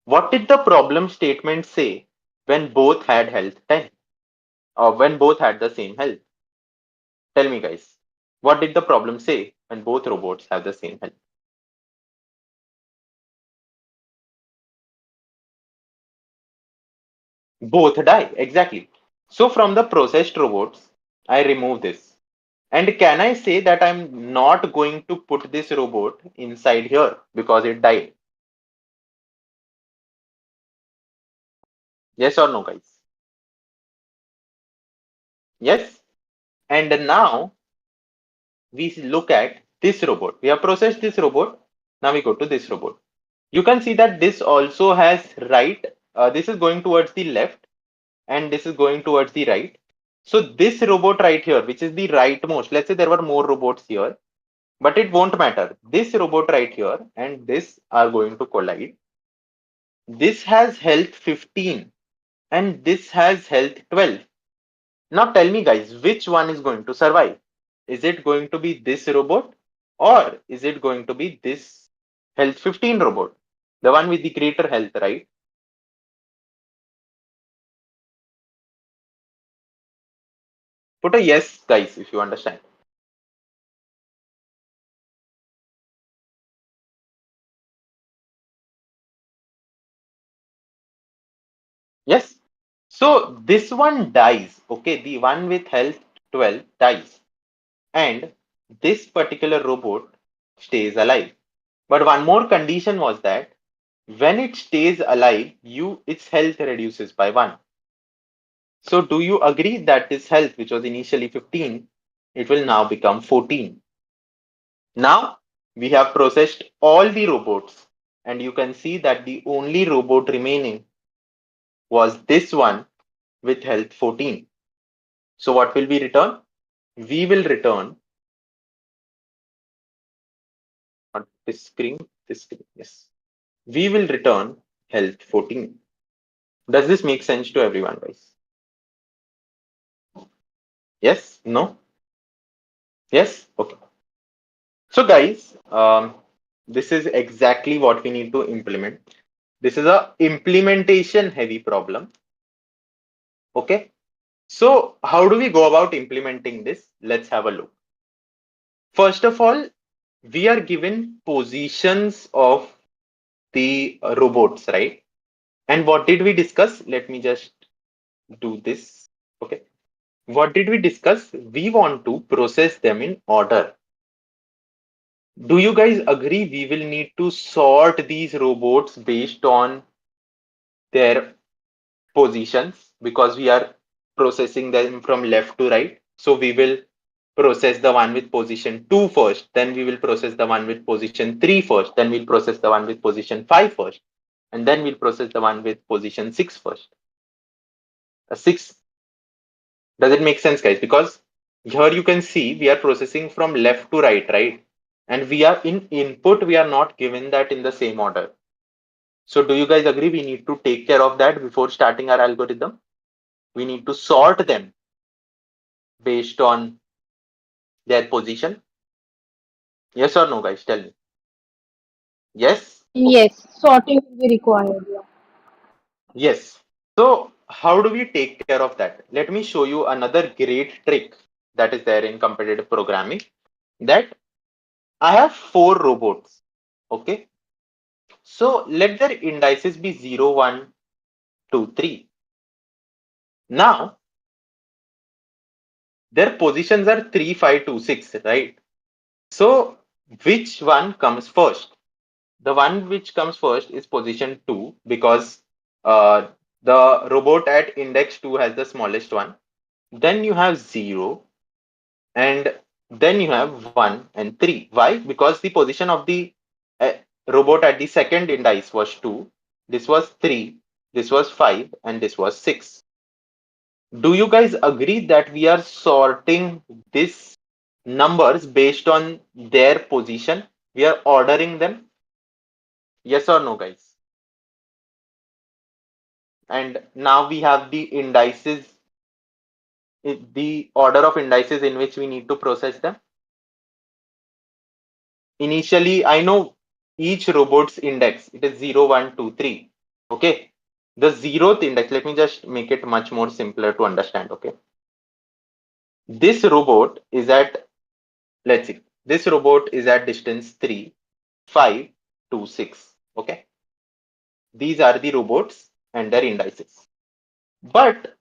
What did the problem statement say when both had health 10 or when both had the same health? Tell me, guys, what did the problem say when both robots have the same health? Both die, exactly. So from the processed robots, I remove this. And can I say that I'm not going to put this robot inside here because it died? Yes or no, guys? Yes. And now we look at this robot. We have processed this robot. Now we go to this robot. You can see that this also has right. This is going towards the left and this is going towards the right. So this robot right here, which is the rightmost, let's say there were more robots here, but it won't matter. This robot right here and this are going to collide. This has health 15 and this has health 12. Now tell me guys, which one is going to survive? Is it going to be this robot or is it going to be this health 15 robot? The one with the greater health, right? Put a yes, guys, if you understand. Yes. So this one dies. Okay, the one with health 12 dies. And this particular robot stays alive. But one more condition was that when it stays alive, its health reduces by 1. So do you agree that this health, which was initially 15, it will now become 14? Now we have processed all the robots, and you can see that the only robot remaining was this one with health 14. So what will we return? We will return on this screen, yes. We will return health 14. Does this make sense to everyone, guys? Yes? No? Yes? Okay. So guys, this is exactly what we need to implement. This is a implementation heavy problem. Okay. So how do we go about implementing this? Let's have a look. First of all, we are given positions of the robots, right? And what did we discuss? Let me just do this. Okay. What did we discuss? We want to process them in order. Do you guys agree we will need to sort these robots based on their positions because we are processing them from left to right? So we will process the one with position 2 first, then we will process the one with position 3 first, then we'll process the one with position 5 first, and then we'll process the one with position 6 first. 6. Does it make sense, guys? Because here you can see we are processing from left to right, right? And we are in input, we are not given that in the same order. So do you guys agree we need to take care of that before starting our algorithm? We need to sort them based on their position. Yes or no, guys? Tell me. Yes? Okay. Yes, sorting will be required. Yeah. Yes. So how do we take care of that? Let me show you another great trick that is there in competitive programming, that I have 4 robots. Okay. So let their indices be 0, 1, 2, 3. Now their positions are 3, 5, 2, 6, right? So which one comes first? The one which comes first is position 2 because the robot at index 2 has the smallest one. Then you have 0, and then you have 1 and 3. Why? Because the position of the uh, robot at the second index was 2, this was 3, this was 5, and this was 6. Do you guys agree that we are sorting these numbers based on their position? We are ordering them? Yes or no, guys? And now we have the indices, the order of indices in which we need to process them. Initially, I know each robot's index, it is 0, 1, 2, 3. Okay. The 0th index, let me just make it much more simpler to understand. Okay. This robot is at, let's see, this robot is at distance 3, 5, 2, 6. Okay. These are the robots and their indices. But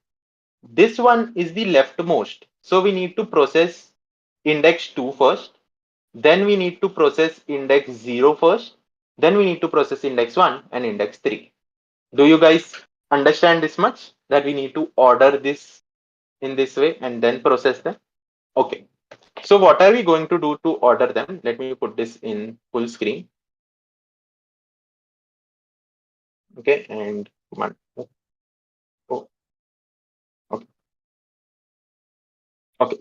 this one is the leftmost. So we need to process index 2 first. Then we need to process index 0 first. Then we need to process index 1 and index 3. Do you guys understand this much? That we need to order this in this way and then process them? Okay. So what are we going to do to order them? Let me put this in full screen. Okay. And one. Oh, okay. Okay.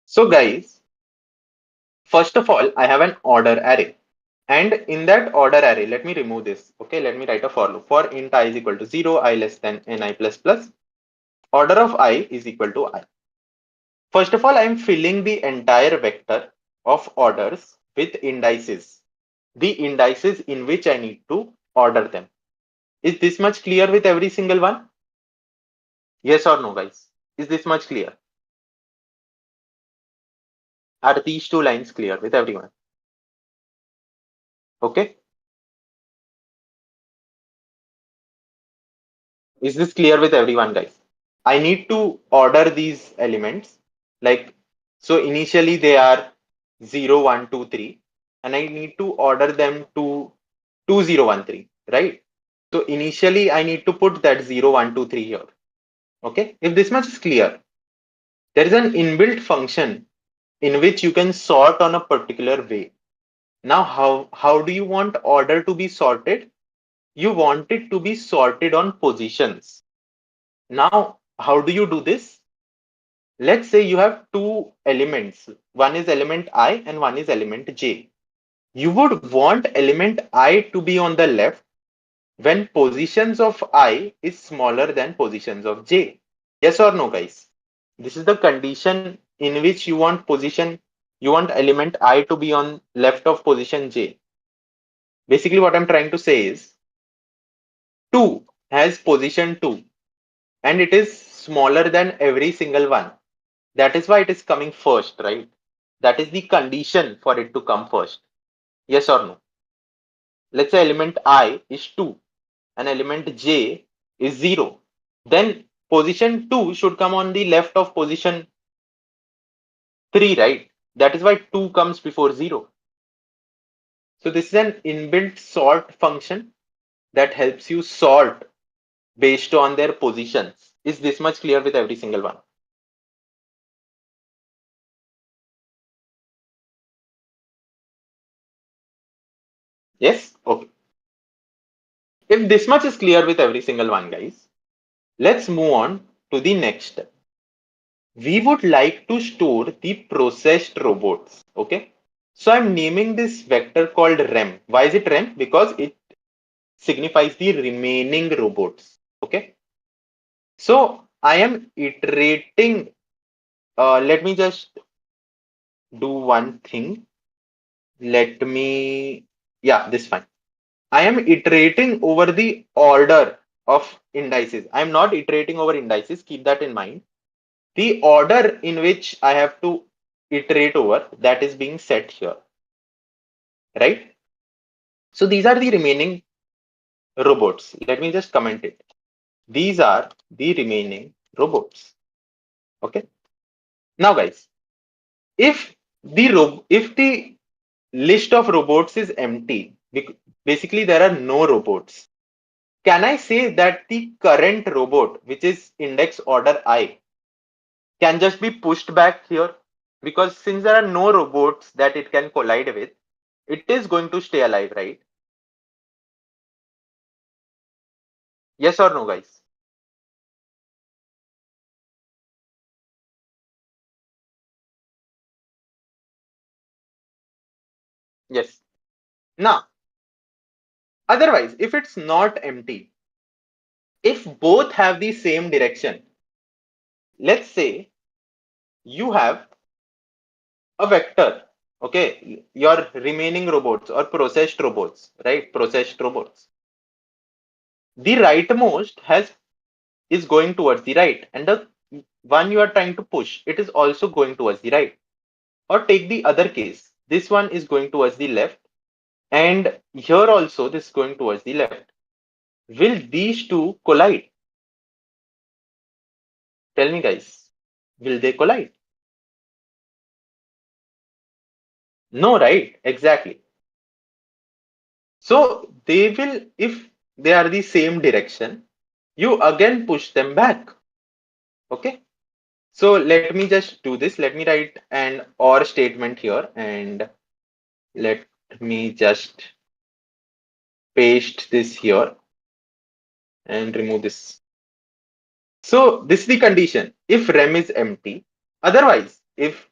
So guys, first of all, I have an order array. And in that order array, let me remove this. Okay, let me write a for loop. For int I is equal to 0, I less than ni plus plus. Order of I is equal to I. First of all, I am filling the entire vector of orders with indices. The indices in which I need to order them. Is this much clear with every single one? Yes or no, guys? Is this much clear? Are these two lines clear with everyone? Okay. Is this clear with everyone, guys? I need to order these elements Like, so initially they are 0, 1, 2, 3, and I need to order them to 2013, right? So initially I need to put that 0, 1, 2, 3 here. Okay, if this much is clear, there is an inbuilt function in which you can sort on a particular way. Now, how do you want order to be sorted? You want it to be sorted on positions. Now, how do you do this? Let's say you have two elements. One is element I and one is element j. You would want element I to be on the left when positions of I is smaller than positions of j. Yes or no, guys? This is the condition in which you want element I to be on left of position j. Basically, what I'm trying to say is 2 has position 2 and it is smaller than every single one. That is why it is coming first, right? That is the condition for it to come first. Yes or no? Let's say element I is 2 and element j is 0. Then position 2 should come on the left of position 3, right? That is why 2 comes before 0. So this is an inbuilt sort function that helps you sort based on their positions. Is this much clear with every single one? Yes? Okay. If this much is clear with every single one, guys, let's move on to the next step. We would like to store the processed robots. Okay. So I'm naming this vector called rem. Why is it rem? Because it signifies the remaining robots. Okay. So I am iterating. Let me just do one thing. This fine. I am iterating over the order of indices. I am not iterating over indices. Keep that in mind. The order in which I have to iterate over, that is being set here, right? So these are the remaining robots. Let me just comment it. These are the remaining robots. Okay. Now, guys, if the list of robots is empty, basically there are no robots. Can I say that the current robot, which is index order I, can just be pushed back here? Because since there are no robots that it can collide with, it is going to stay alive, right? Yes or no, guys? Yes. Now, otherwise, if it's not empty, if both have the same direction, let's say you have a vector, okay, your remaining robots or processed robots, right? Processed robots. The rightmost is going towards the right, and the one you are trying to push, it is also going towards the right. Or take the other case. This one is going towards the left, and here also this is going towards the left. Will these two collide? Tell me, guys. Will they collide? No, right? Exactly. So they will, if they are the same direction, you again push them back. Okay. So let me just do this. Let me write an or statement here and let me just paste this here and remove this. So this is the condition. If rem is empty, otherwise,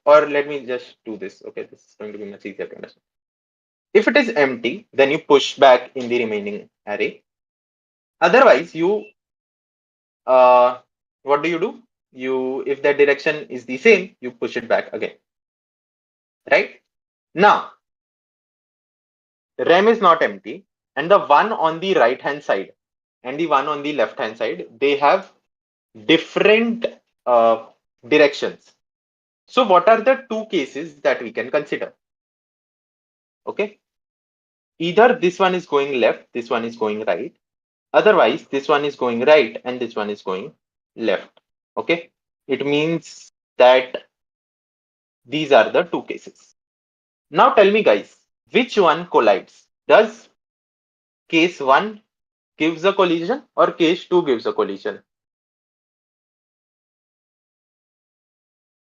or let me just do this. Okay, this is going to be much easier to understand. If it is empty, then you push back in the remaining array. Otherwise, uh, what do? If the direction is the same, you push it back again. Right? Now, rem is not empty, and the one on the right hand side and the one on the left hand side, they have different directions. So what are the two cases that we can consider? Okay. Either this one is going left, this one is going right. Otherwise, this one is going right and this one is going left. Okay. It means that These are the two cases. Now tell me guys, which one collides? Does case 1 gives a collision or case 2 gives a collision?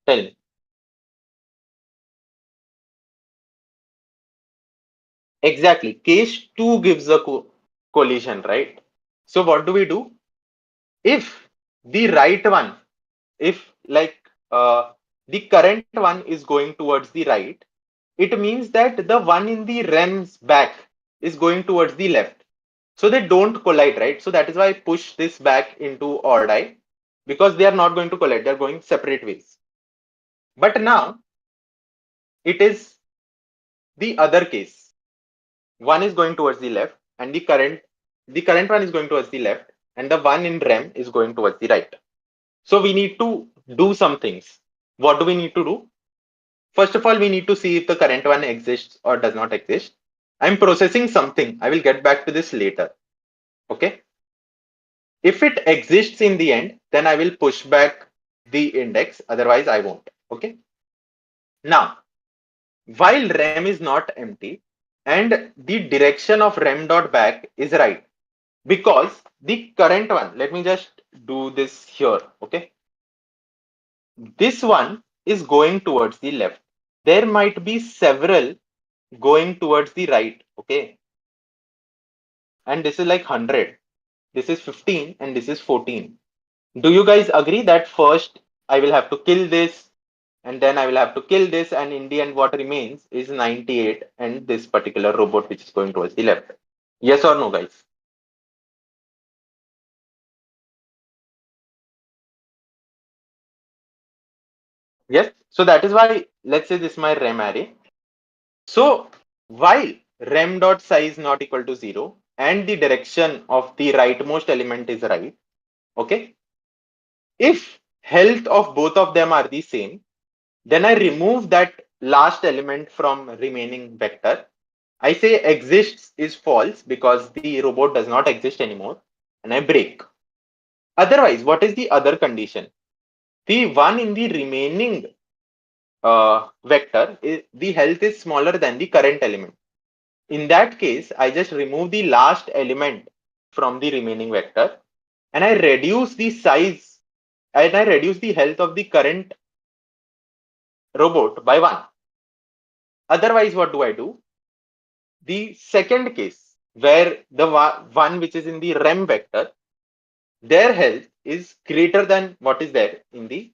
Tell me. Exactly. Case 2 gives a collision, right? So what do we do? If the right one, if like the current one is going towards the right, it means that the one in the REM's back is going towards the left. So they don't collide, right? So that is why I push this back into odd eye, because they are not going to collide. They're going separate ways. But now it is the other case. One is going towards the left and the current one is going towards the left and the one in REM is going towards the right. So we need to do some things. What do we need to do? First of all, we need to see if the current one exists or does not exist. I'm processing something. I will get back to this later. Okay. If it exists in the end, then I will push back the index. Otherwise, I won't. Okay. Now, while REM is not empty and the direction of REM dot back is right, because the current one, let me just do this here. Okay. This one is going towards the left. There might be several going towards the right. Okay. And this is like 100. This is 15 and this is 14. Do you guys agree that first I will have to kill this and then I will have to kill this, and in the end what remains is 98 and this particular robot which is going towards the left? Yes or no, guys? Yes. So that is why, let's say this is my REM array. So while REM dot size not equal to 0 and the direction of the rightmost element is right, okay, if health of both of them are the same, then I remove that last element from remaining vector. I say exists is false because the robot does not exist anymore, and I break. Otherwise, what is the other condition? The one in the remaining vector, the health is smaller than the current element. In that case, I just remove the last element from the remaining vector and I reduce the size and I reduce the health of the current robot by 1. Otherwise, what do I do? The second case, where the one which is in the REM vector, their health is greater than what is there in the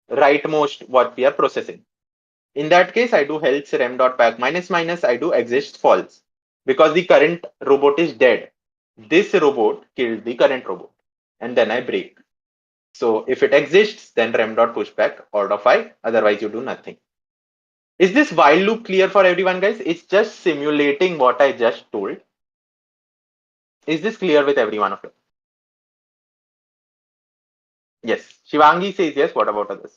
rightmost what we are processing. In that case, I do health rem dot back minus minus, I do exists false because the current robot is dead. This robot killed the current robot and then I break. So if it exists, then rem dot pushback order of I, otherwise you do nothing. Is this while loop clear for everyone, guys? It's just simulating what I just told. Is this clear with every one of you? Yes. Shivangi says yes. What about others?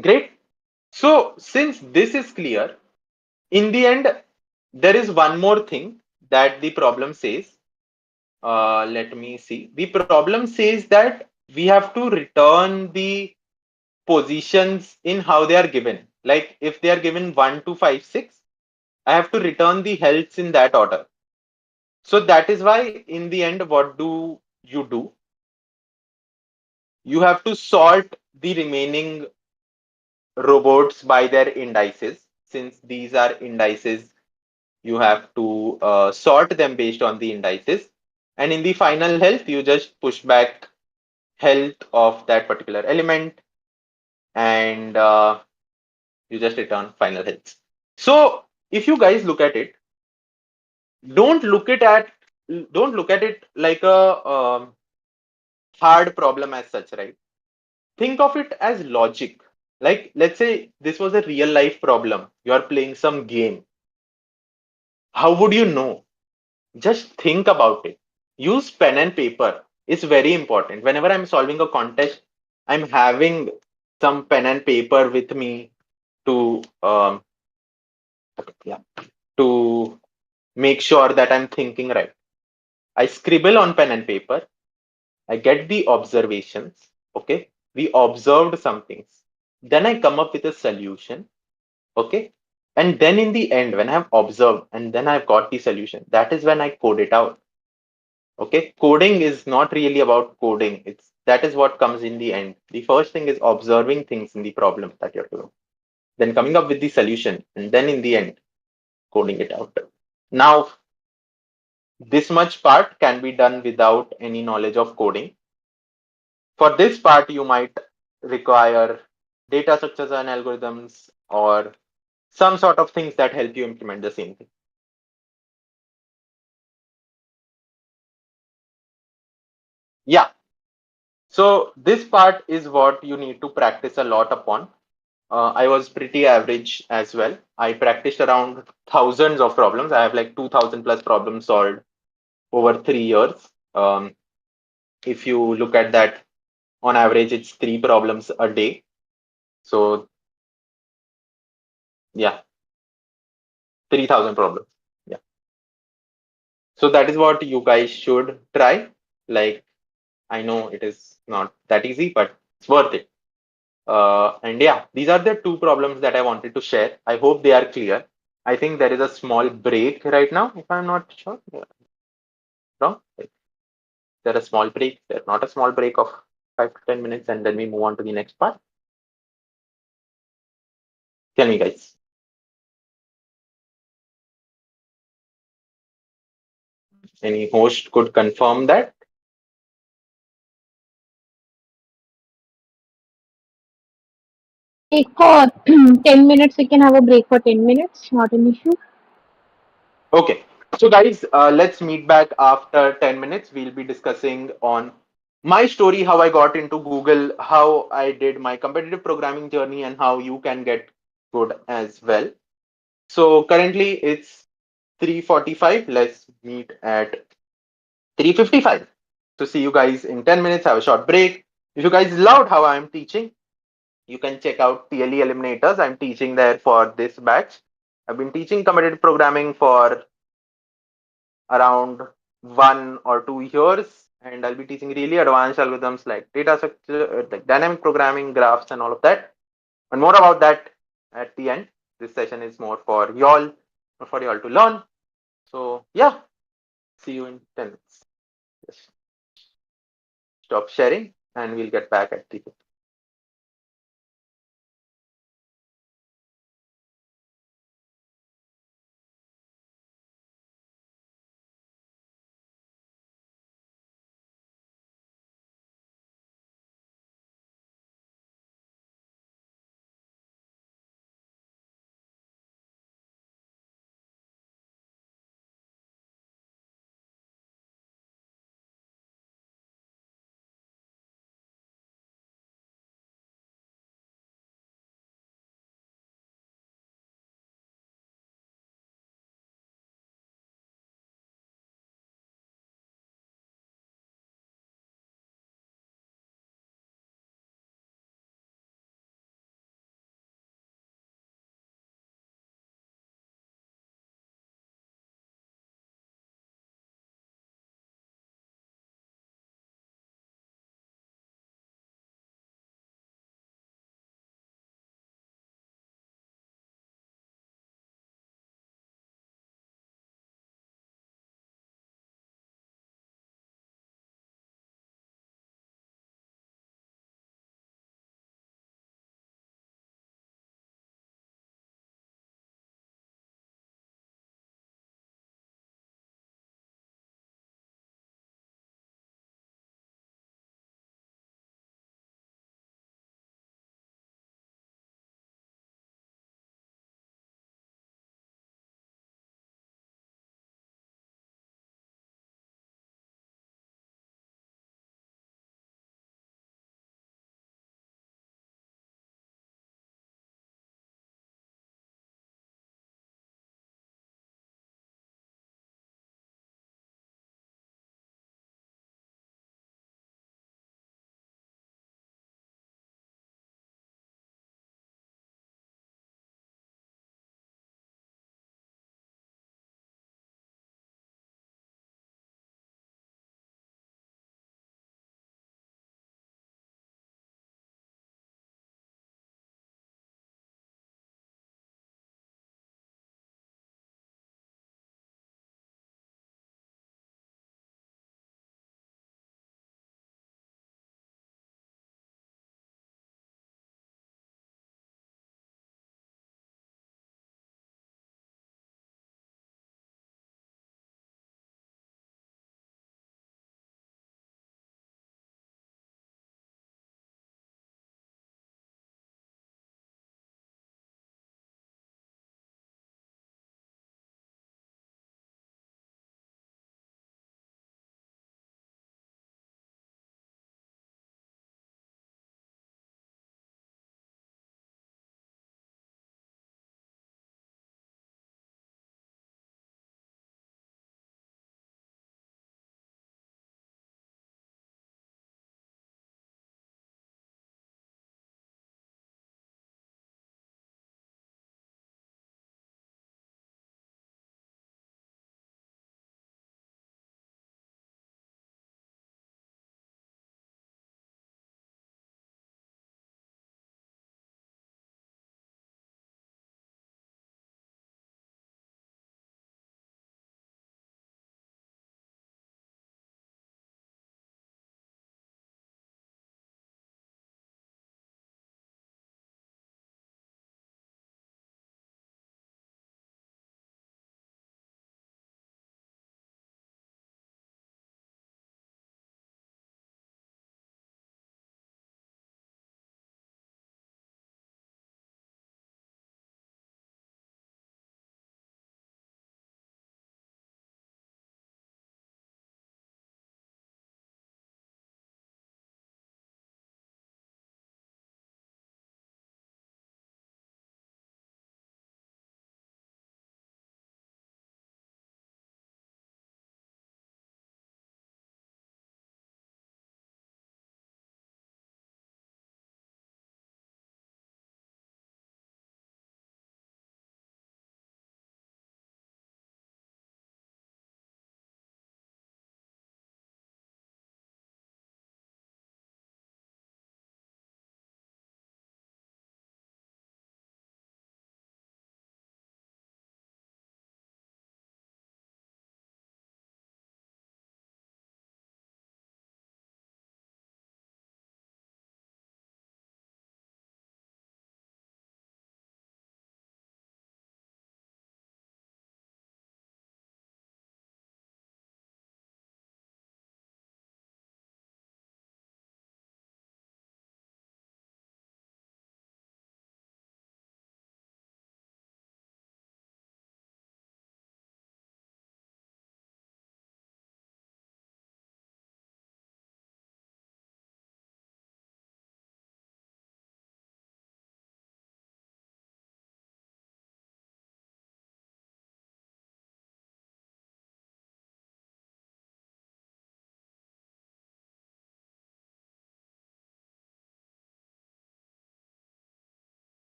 Great. So since this is clear, in the end, there is one more thing that the problem says. Let me see. The problem says that we have to return the positions in how they are given. Like if they are given 1, 2, 5, 6, I have to return the healths in that order. So that is why in the end, what do? You have to sort the remaining robots by their indices. Since these are indices, you have to sort them based on the indices. And in the final health, you just push back health of that particular element and you just return final health. So if you guys look at it, don't look at it like a hard problem as such, right? Think of it as logic. Like let's say this was a real life problem. You are playing some game. How would you know? Just think about it. Use pen and paper. It's very important. Whenever I'm solving a contest, I'm having some pen and paper with me to yeah, to make sure that I'm thinking right. I scribble on pen and paper I get the observations. Okay. We observed some things. Then I come up with a solution. Okay. And then in the end, when I have observed and then I've got the solution, that is when I code it out. Okay. Coding is not really about coding. That is what comes in the end. The first thing is observing things in the problem that you're doing, then coming up with the solution, and then in the end, coding it out. Now, this much part can be done without any knowledge of coding. For this part, you might require data structures and algorithms or some sort of things that help you implement the same thing. Yeah. So this part is what you need to practice a lot upon. I was pretty average as well. I practiced around thousands of problems. I have like 2000 plus problems solved over 3 years. If you look at that, on average, it's 3 problems a day. So yeah, 3000 problems. Yeah. So that is what you guys should try. Like, I know it is not that easy, but it's worth it. And yeah, these are the 2 problems that I wanted to share. I hope they are clear. I think there is a small break right now, if I'm not sure. Yeah. No? There a small break. There's not a small break of 5 to 10 minutes, and then we move on to the next part. Tell me, guys. Any host could confirm that. Break for 10 minutes. We can have a break for 10 minutes. Not an issue. Okay. So, guys, let's meet back after 10 minutes. We'll be discussing on my story, how I got into Google, how I did my competitive programming journey, and how you can get good as well. So, currently it's 3:45. Let's meet at 3:55. So, see you guys in 10 minutes. Have a short break. If you guys loved how I'm teaching, you can check out TLE Eliminators. I'm teaching there for this batch. I've been teaching competitive programming for around 1 or 2 years, and I'll be teaching really advanced algorithms like data structure, like dynamic programming, graphs, and all of that. And more about that at the end. This session is more for y'all to learn. So yeah, see you in 10 minutes. Just stop sharing, and we'll get back at the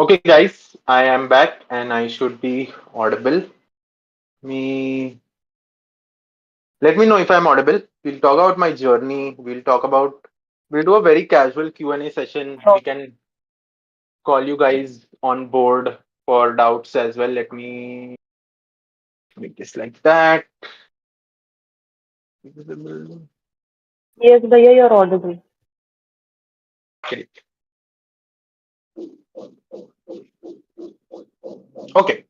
Okay, guys, I am back and I should be audible. Me, let me know if I'm audible. We'll talk about my journey. We'll do a very casual Q&A session. We can call you guys on board for doubts as well. Let me make this like that. Yes, Bhaiya, you're audible. Great. Okay.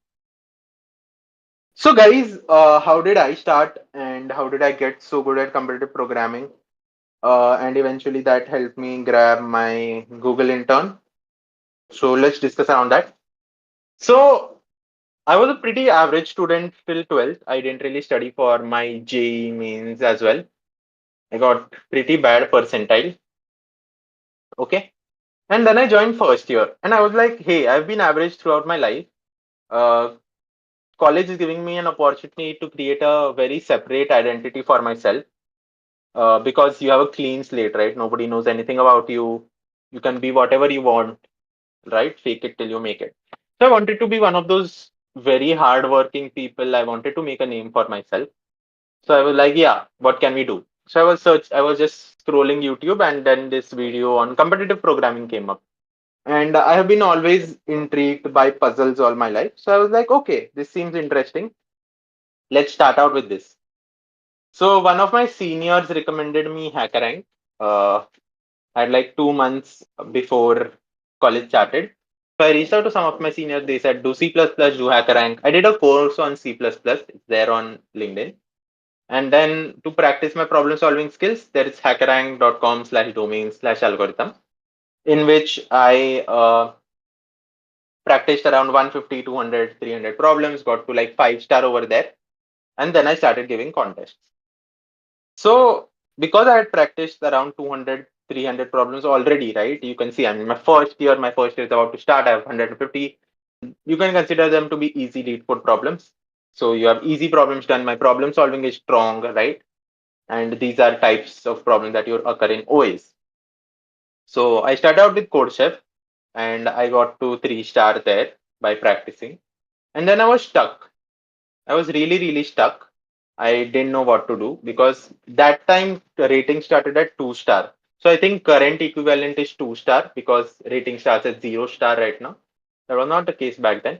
So, guys, how did I start and how did I get so good at competitive programming? And eventually that helped me grab my Google intern. So, let's discuss around that. So, I was a pretty average student till 12th. I didn't really study for my JEE mains as well. I got pretty bad percentile. Okay. And then I joined first year. And I was like, hey, I've been average throughout my life. Uh, College is giving me an opportunity to create a very separate identity for myself because you have a clean slate, right? Nobody knows anything about you. You can be whatever you want, right? Fake it till you make it. So I wanted to be one of those very hardworking people. I wanted to make a name for myself. So I was like, yeah, what can we do? So I was just scrolling YouTube and then this video on competitive programming came up. And I have been always intrigued by puzzles all my life. So I was like, okay, this seems interesting. Let's start out with this. So one of my seniors recommended me HackerRank. I had like 2 months before college started. So I reached out to some of my seniors. They said, do C++, do HackerRank. I did a course on C++. It's there on LinkedIn. And then to practice my problem solving skills, there is hackerrank.com/domain/algorithm, in which I practiced around 150, 200, 300 problems, got to like 5 star over there. And then I started giving contests. So because I had practiced around 200, 300 problems already, right? You can see, I mean, my first year is about to start. I have 150. You can consider them to be easy LeetCode problems. So you have easy problems done. My problem solving is strong, right? And these are types of problems that you occur in OAs. So I started out with CodeChef and I got to 3 star there by practicing. And then I was stuck. I was really, really stuck. I didn't know what to do because that time the rating started at 2 star. So I think current equivalent is 2 star because rating starts at 0 star right now. That was not the case back then.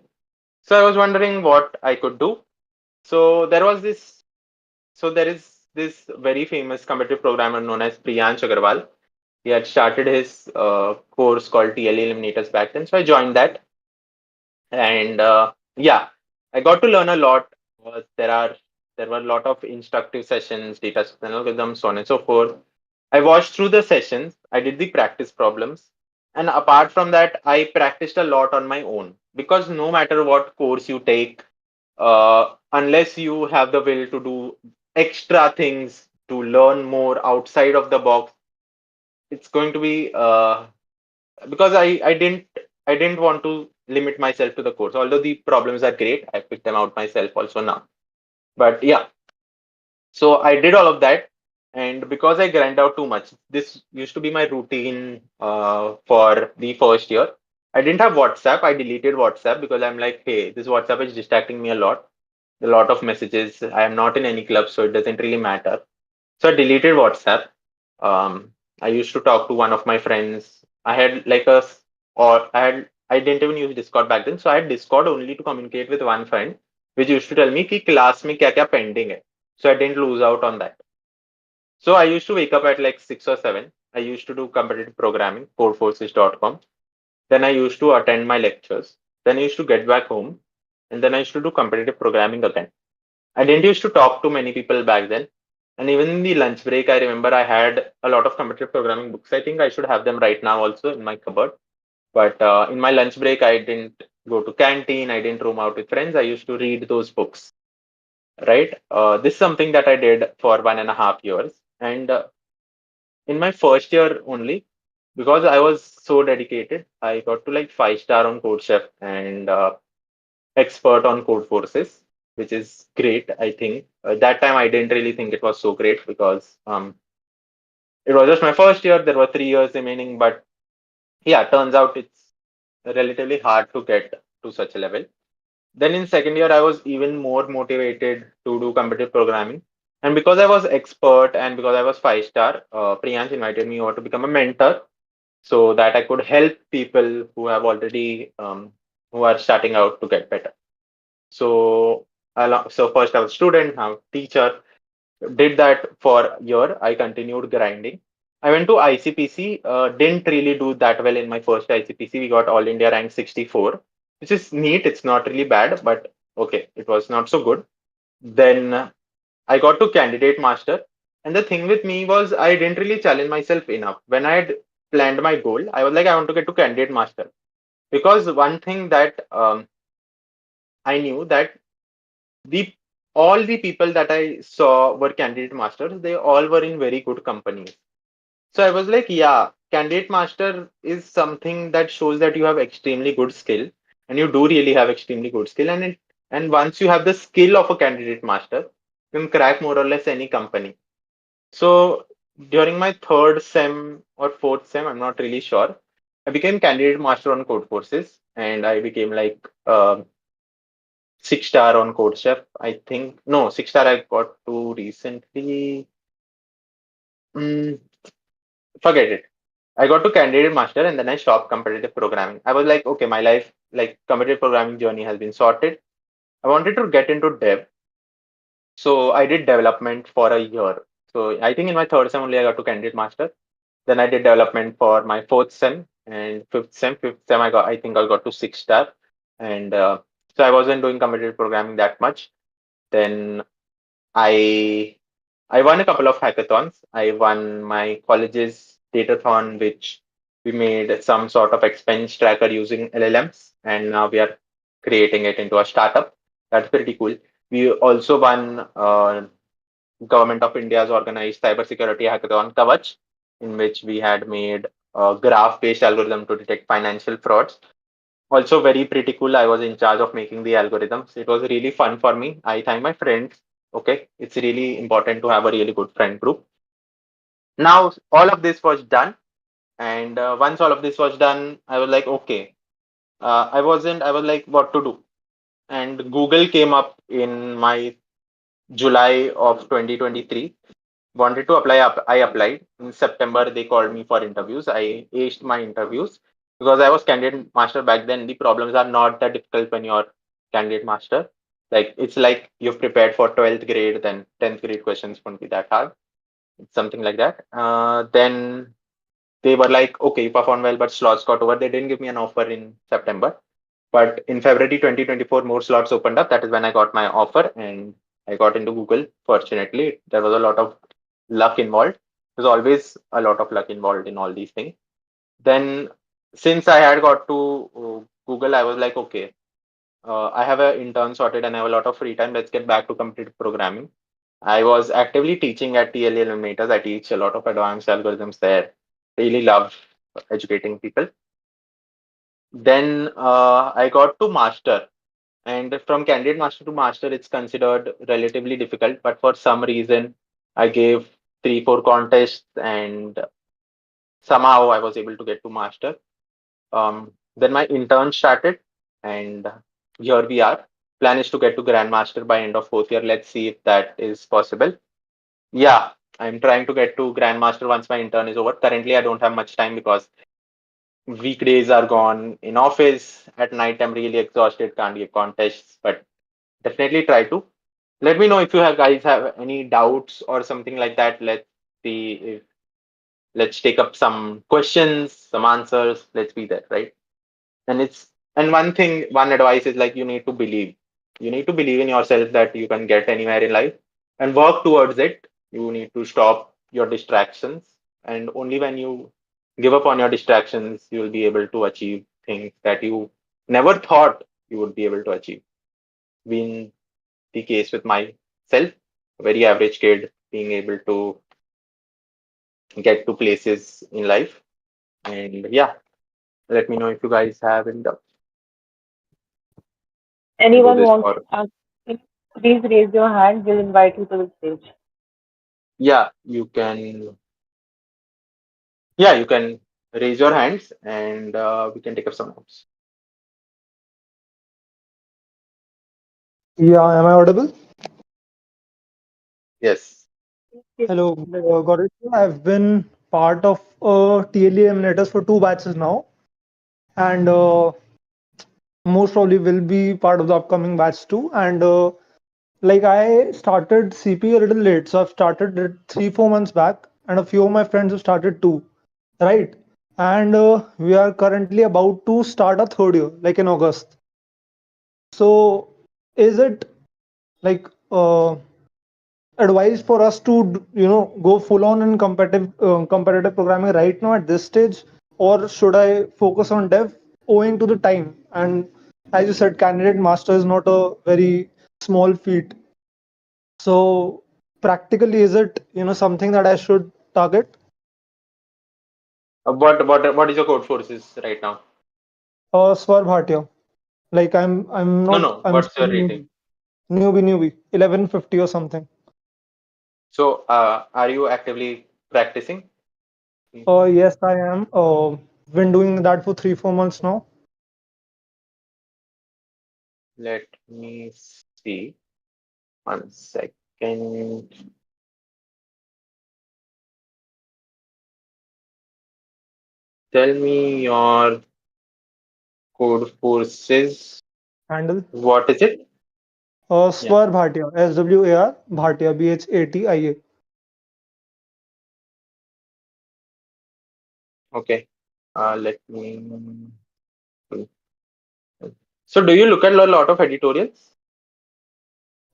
So I was wondering what I could do. So there is this very famous competitive programmer known as Priyansh Agarwal. He had started his course called TLE Eliminators back then. So I joined that. And yeah, I got to learn a lot. There are there were a lot of instructive sessions, data structure algorithms, so on and so forth. I watched through the sessions. I did the practice problems, and apart from that, I practiced a lot on my own because no matter what course you take, unless you have the will to do extra things to learn more outside of the box, it's going to be because I didn't want to limit myself to the course. Although the problems are great, I picked them out myself also now. But yeah, so I did all of that, and because I grind out too much, this used to be my routine for the first year. I didn't have WhatsApp. I deleted WhatsApp because I'm like, hey, this WhatsApp is distracting me a lot. A lot of messages. I am not in any club, so it doesn't really matter. So I deleted WhatsApp. Um, I used to talk to one of my friends. I had like I didn't even use Discord back then, so I had Discord only to communicate with one friend, which used to tell me कि class में क्या क्या pending है. So I didn't lose out on that. So I used to wake up at like 6 or 7. I used to do competitive programming, codeforces.com. Then I used to attend my lectures. Then I used to get back home, and then I used to do competitive programming again. I didn't used to talk to many people back then. And even in the lunch break, I remember I had a lot of competitive programming books. I think I should have them right now also in my cupboard. But in my lunch break, I didn't go to canteen. I didn't roam out with friends. I used to read those books, right? This is something that I did for 1.5 years. And in my first year only, because I was so dedicated, I got to like 5 star on CodeChef and expert on Codeforces, which is great. I think that time I didn't really think it was so great because it was just my first year. There were 3 years remaining, but yeah, turns out it's relatively hard to get to such a level. Then in second year, I was even more motivated to do competitive programming. And because I was expert and because I was 5 star, Priyansh invited me over to become a mentor so that I could help people who have already who are starting out to get better. So, so first I was student, now teacher. Did that for a year. I continued grinding. I went to ICPC. Didn't really do that well in my first ICPC. We got All India rank 64, which is neat. It's not really bad, but okay, it was not so good. Then I got to candidate master. And the thing with me was I didn't really challenge myself enough. When I had planned my goal, I was like, I want to get to candidate master. Because one thing that I knew that the all the people that I saw were candidate masters, they all were in very good companies. So I was like, yeah, candidate master is something that shows that you have extremely good skill, and you do really have extremely good skill. And once you have the skill of a candidate master, you can crack more or less any company. So during my third sem or fourth sem, I'm not really sure, I became candidate master on Codeforces, and I became like 6 star on CodeChef. I think no 6 star I got to recently. Mm, Forget it. I got to candidate master and then I stopped competitive programming. I was like, okay, my life, like competitive programming journey has been sorted. I wanted to get into dev. So I did development for a year. So I think in my third sem only I got to candidate master. Then I did development for my fourth sem and fifth sem. Fifth sem I think I got to 6 star. And so I wasn't doing competitive programming that much. Then I I won a couple of hackathons. I won my college's datathon, which we made some sort of expense tracker using LLMs, and now we are creating it into a startup. That's pretty cool. We also won Government of India's organized cybersecurity hackathon Kavach, in which we had made a graph-based algorithm to detect financial frauds. Also, very pretty cool. I was in charge of making the algorithms. It was really fun for me. I thank my friends. Okay, it's really important to have a really good friend group. Now, all of this was done, and once all of this was done, I was like, okay. I was like, what to do? And Google came up in my July of 2023. Wanted to apply, I applied. In September, they called me for interviews. I aced my interviews because I was candidate master back then. The problems are not that difficult when you're candidate master. Like it's like you've prepared for 12th grade, then 10th grade questions won't be that hard. It's something like that. Then they were like, okay, you performed well, but slots got over. They didn't give me an offer in September. But in February 2024, more slots opened up. That is when I got my offer and I got into Google. Fortunately, there was a lot of luck involved. There's always a lot of luck involved in all these things. Then, since I had got to Google, I was like, okay, I have an intern sorted and I have a lot of free time. Let's get back to competitive programming. I was actively teaching at TLE Eliminators. I teach a lot of advanced algorithms there. Really love educating people. Then I got to master, and from candidate master to master, it's considered relatively difficult. But for some reason, I gave 3, 4 contests, and somehow I was able to get to master. Then my intern started, and here we are. Plan is to get to grandmaster by end of fourth year. Let's see if that is possible. Yeah, I'm trying to get to grandmaster once my intern is over. Currently, I don't have much time because weekdays are gone in office. At night, I'm really exhausted, can't give contests, but definitely try to. Let me know if you have guys have any doubts or something like that. Let's see if let's take up some questions, some answers. Let's be there, right? And it's and one thing, one advice is like you need to believe. You need to believe in yourself that you can get anywhere in life and work towards it. You need to stop your distractions, and only when you give up on your distractions, you will be able to achieve things that you never thought you would be able to achieve. Been the case with myself, a very average kid being able to get to places in life. And yeah, let me know if you guys have any doubts. We'll do Anyone this wants for to ask, please raise your hand. We'll invite you to the stage. yeah, you can raise your hands and we can take up some notes. Yeah, am I audible? Yes. Hello, Gaurish. I've been part of TLE Eliminators for two batches now, and most probably will be part of the upcoming batch too. And like I started CP a little late, so I've started it 3 4 months back, and a few of my friends have started too, right? And we are currently about to start a third year, like in August. So, is it like advice for us to go full on in competitive programming right now at this stage, or should I focus on dev owing to the time? And as you said, candidate master is not a very small feat. So practically, is it something that I should target? What is your code forces right now? Swar Bhatia. Like I'm No, not no. I'm What's still your rating? newbie 1150 or something. So, are you actively practicing? Yes, I am. Been doing that for 3 4 months now. Let me see. 1 second. Tell me your code forces. Handle. What is it? Yeah. Swar Bhatia, SWAR Bhatia, Bhatia. Okay. Let me. So, do you look at a lot of editorials?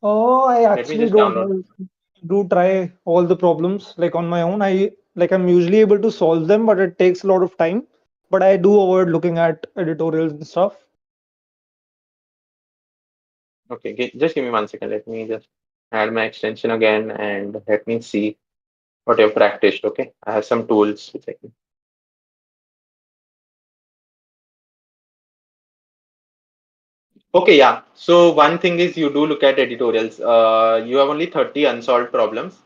Oh, I Let me actually just don't. download. I do try all the problems like on my own. I'm usually able to solve them, but it takes a lot of time. But I do avoid looking at editorials and stuff. Okay, just give me 1 second. Let me just add my extension again and let me see what you've practiced. Okay, I have some tools which I can. Okay, yeah. So one thing is you do look at editorials. You have only 30 unsolved problems.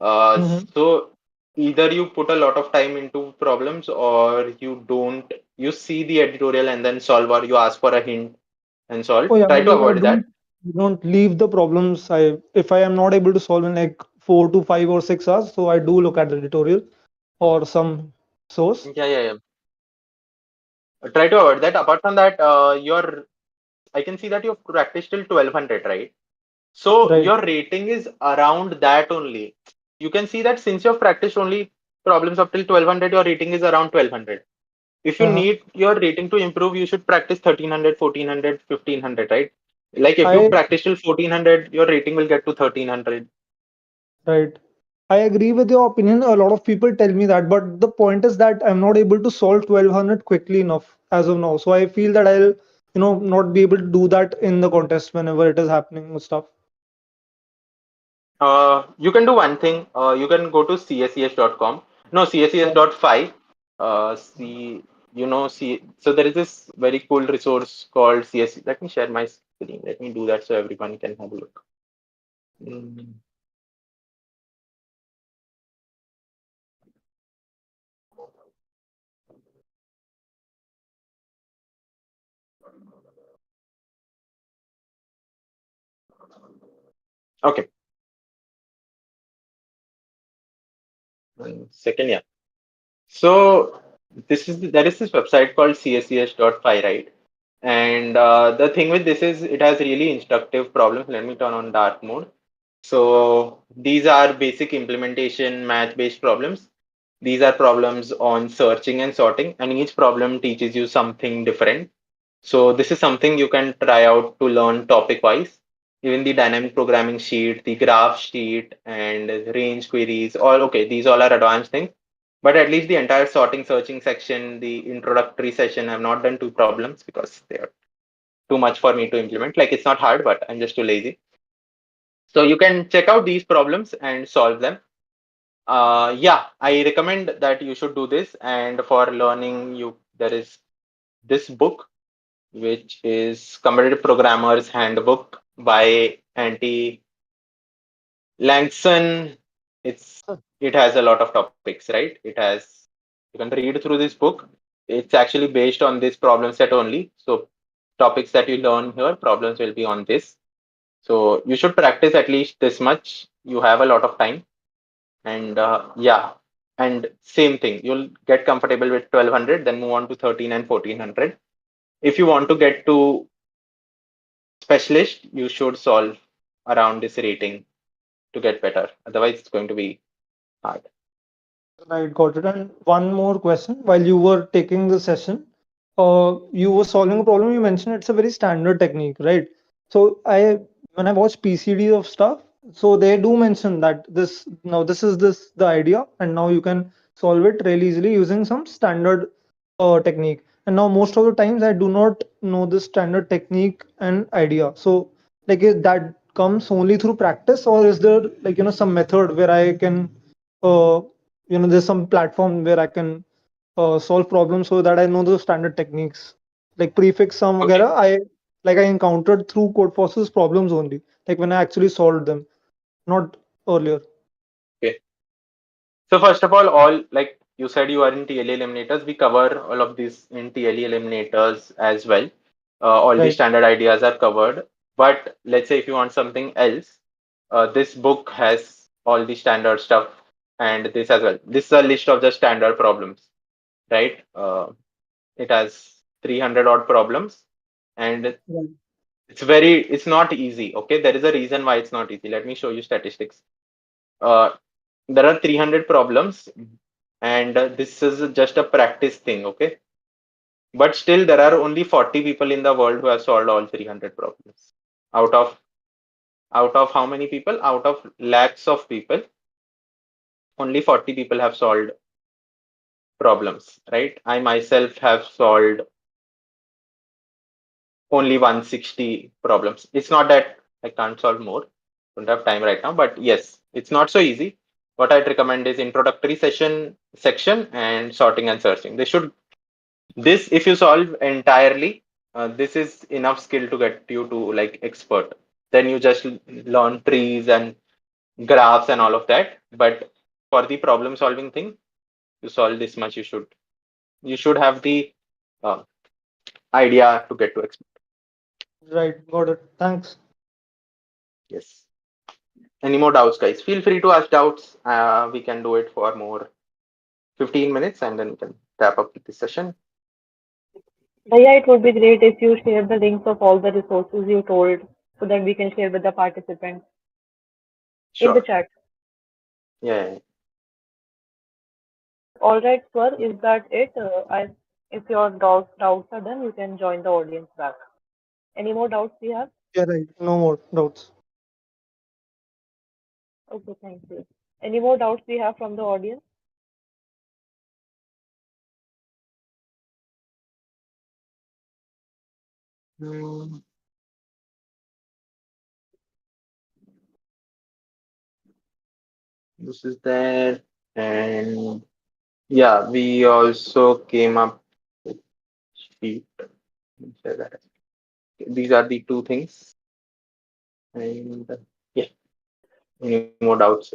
Hmm. So either you put a lot of time into problems or you don't. You see the editorial and then solve, or you ask for a hint and solve. Oh yeah, Try to like I avoid that. don't leave the problems. If I am not able to solve in like 4 to 5 or 6 hours, so I do look at the tutorial or some source. Yeah, yeah, yeah. Try to avoid that. Apart from that, I can see that you've practiced till 1200, right? So Right. your rating is around that only. You can see that since you've practiced only problems up till 1200, your rating is around 1200. If you Uh-huh. need your rating to improve, you should practice 1300, 1400, 1500, right? Like if you I practice till 1400, your rating will get to 1300. Right. I agree with your opinion. A lot of people tell me that, but the point is that I'm not able to solve 1200 quickly enough as of now. So I feel that I'll, not be able to do that in the contest whenever it is happening and stuff. You can do one thing. You can go to cses.com. No, Sure. cses.5. See, see. So there is this very cool resource called CS. Let me share my screen. Let me do that so everyone can have a look. Mm, Okay. 1 second, yeah. So there is this website called cses.fi, right? And the thing with this is it has really instructive problems. Let me turn on dark mode. So these are basic implementation match-based problems. These are problems on searching and sorting, and each problem teaches you something different. So this is something you can try out to learn topic-wise. Even the dynamic programming sheet, the graph sheet, and range queries, all okay. These all are advanced things. But at least the entire sorting, searching section, the introductory session, I've not done two problems because they are too much for me to implement. Like it's not hard, but I'm just too lazy. So you can check out these problems and solve them. Yeah, I recommend that you should do this. And for learning, there is this book, which is Competitive Programmer's Handbook by Anti Langson. It has a lot of topics, right? You can read through this book. It's actually based on this problem set only. So topics that you learn here, problems will be on this. So you should practice at least this much. You have a lot of time. And yeah, and same thing. You'll get comfortable with 1200, then move on to 13 and 1400. If you want to get to specialist, you should solve around this rating to get better. Otherwise, it's going to be hard. Right, got it. And one more question. While you were taking the session, you were solving a problem. You mentioned it's a very standard technique, right? So when I watch PCD of stuff, so they do mention that this is the idea, and now you can solve it really easily using some standard technique. And now most of the times I do not know the standard technique and idea. So like that comes only through practice, or is there like some method where I can uh, there's some platform where I can solve problems so that I know the standard techniques like prefix sum Okay. वगैरह I encountered through Codeforces problems only, like when I actually solved them, not earlier. Okay. So first of all like you said, you are in TLE eliminators. We cover all of these in TLE eliminators as well. All the Right. standard ideas are covered. But let's say if you want something else, this book has all the standard stuff and this as well. This is a list of the standard problems, right? It has 300 odd problems, and Right. it's not easy. Okay, there is a reason why it's not easy. Let me show you statistics. Uh, there are 300 problems, and this is just a practice thing. Okay, but still there are only 40 people in the world who have solved all 300 problems out of how many people? Out of lakhs of people, only 40 people have solved problems, right? I myself have solved only 160 problems. It's not that I can't solve more, don't have time right now, but yes, it's not so easy. What I'd recommend is introductory section and sorting and searching. This if you solve entirely, this is enough skill to get you to like expert. Then you just learn trees and graphs and all of that. But for the problem solving thing, to solve this much, you should have the uh, idea to get to expert. Right, got it. Thanks. Yes. Any more doubts, guys? Feel free to ask doubts. We can do it for more 15 minutes and then we can wrap up with this session. Bhaiya, it would be great if you share the links of all the resources you told so that we can share with the participants in the Sure. chat. Yeah. All right, sir, is that it? If your doubts are done, you can join the audience back. Any more doubts we have? Yeah, right. No more doubts. Okay, thank you. Any more doubts we have from the audience? Hmm, this is there. And yeah, we also came up with sheet. Share that. These are the two things. And yeah, any more doubts?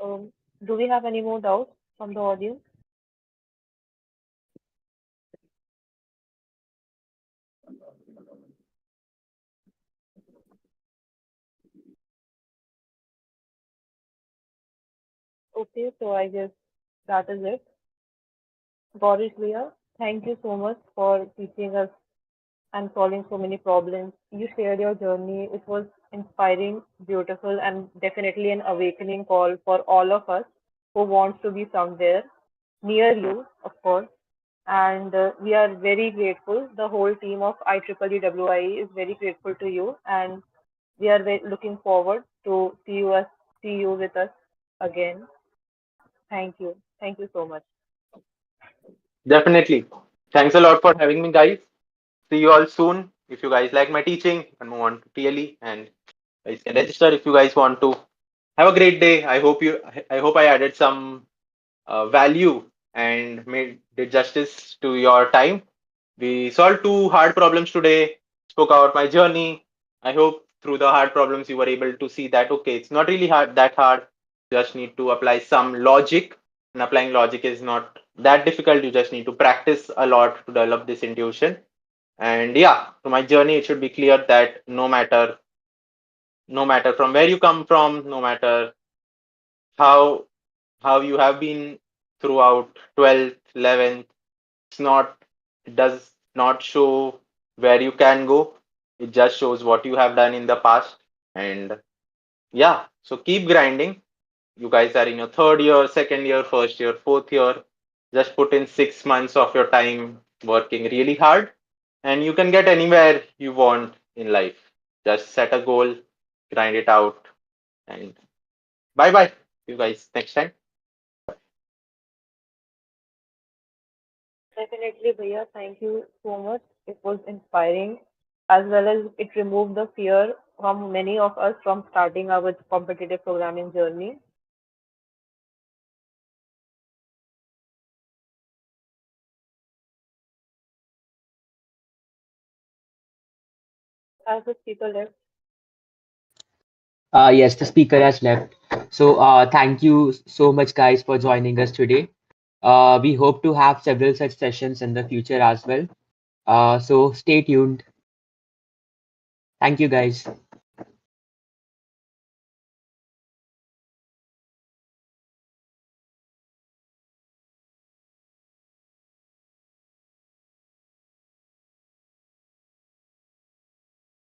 Um, do we have any more doubts from the audience? Okay, so I guess that is it. Gaurish Bhaiya, thank you so much for teaching us and solving so many problems. You shared your journey. It was inspiring, beautiful, and definitely an awakening call for all of us who wants to be somewhere near you, of course. And we are very grateful. The whole team of IEEE is very grateful to you, and we are looking forward to see you with us again. Thank you. Thank you so much. Definitely. Thanks a lot for having me, guys. See you all soon. If you guys like my teaching, and move on to TLE, and guys can register if you guys want to. Have a great day. I hope I added some value and did justice to your time. We solved two hard problems today, spoke about my journey. I hope through the hard problems you were able to see that okay, it's not really that hard. You just need to apply some logic, and applying logic is not that difficult. You just need to practice a lot to develop this intuition. And yeah, to my journey, it should be clear that no matter from where you come from, no matter how you have been throughout 12th, 11th, it does not show where you can go. It just shows what you have done in the past. And yeah, so keep grinding. You guys are in your third year, second year, first year, fourth year. Just put in 6 months of your time working really hard, and you can get anywhere you want in life. Just set a goal, grind it out, and bye bye. See you guys next time. Definitely, Bhaiya. Thank you so much. It was inspiring, as well as it removed the fear from many of us from starting our competitive programming journey. As a speaker left, Yes, the speaker has left. So thank you so much, guys, for joining us today. We hope to have several such sessions in the future as well. So stay tuned. Thank you, guys.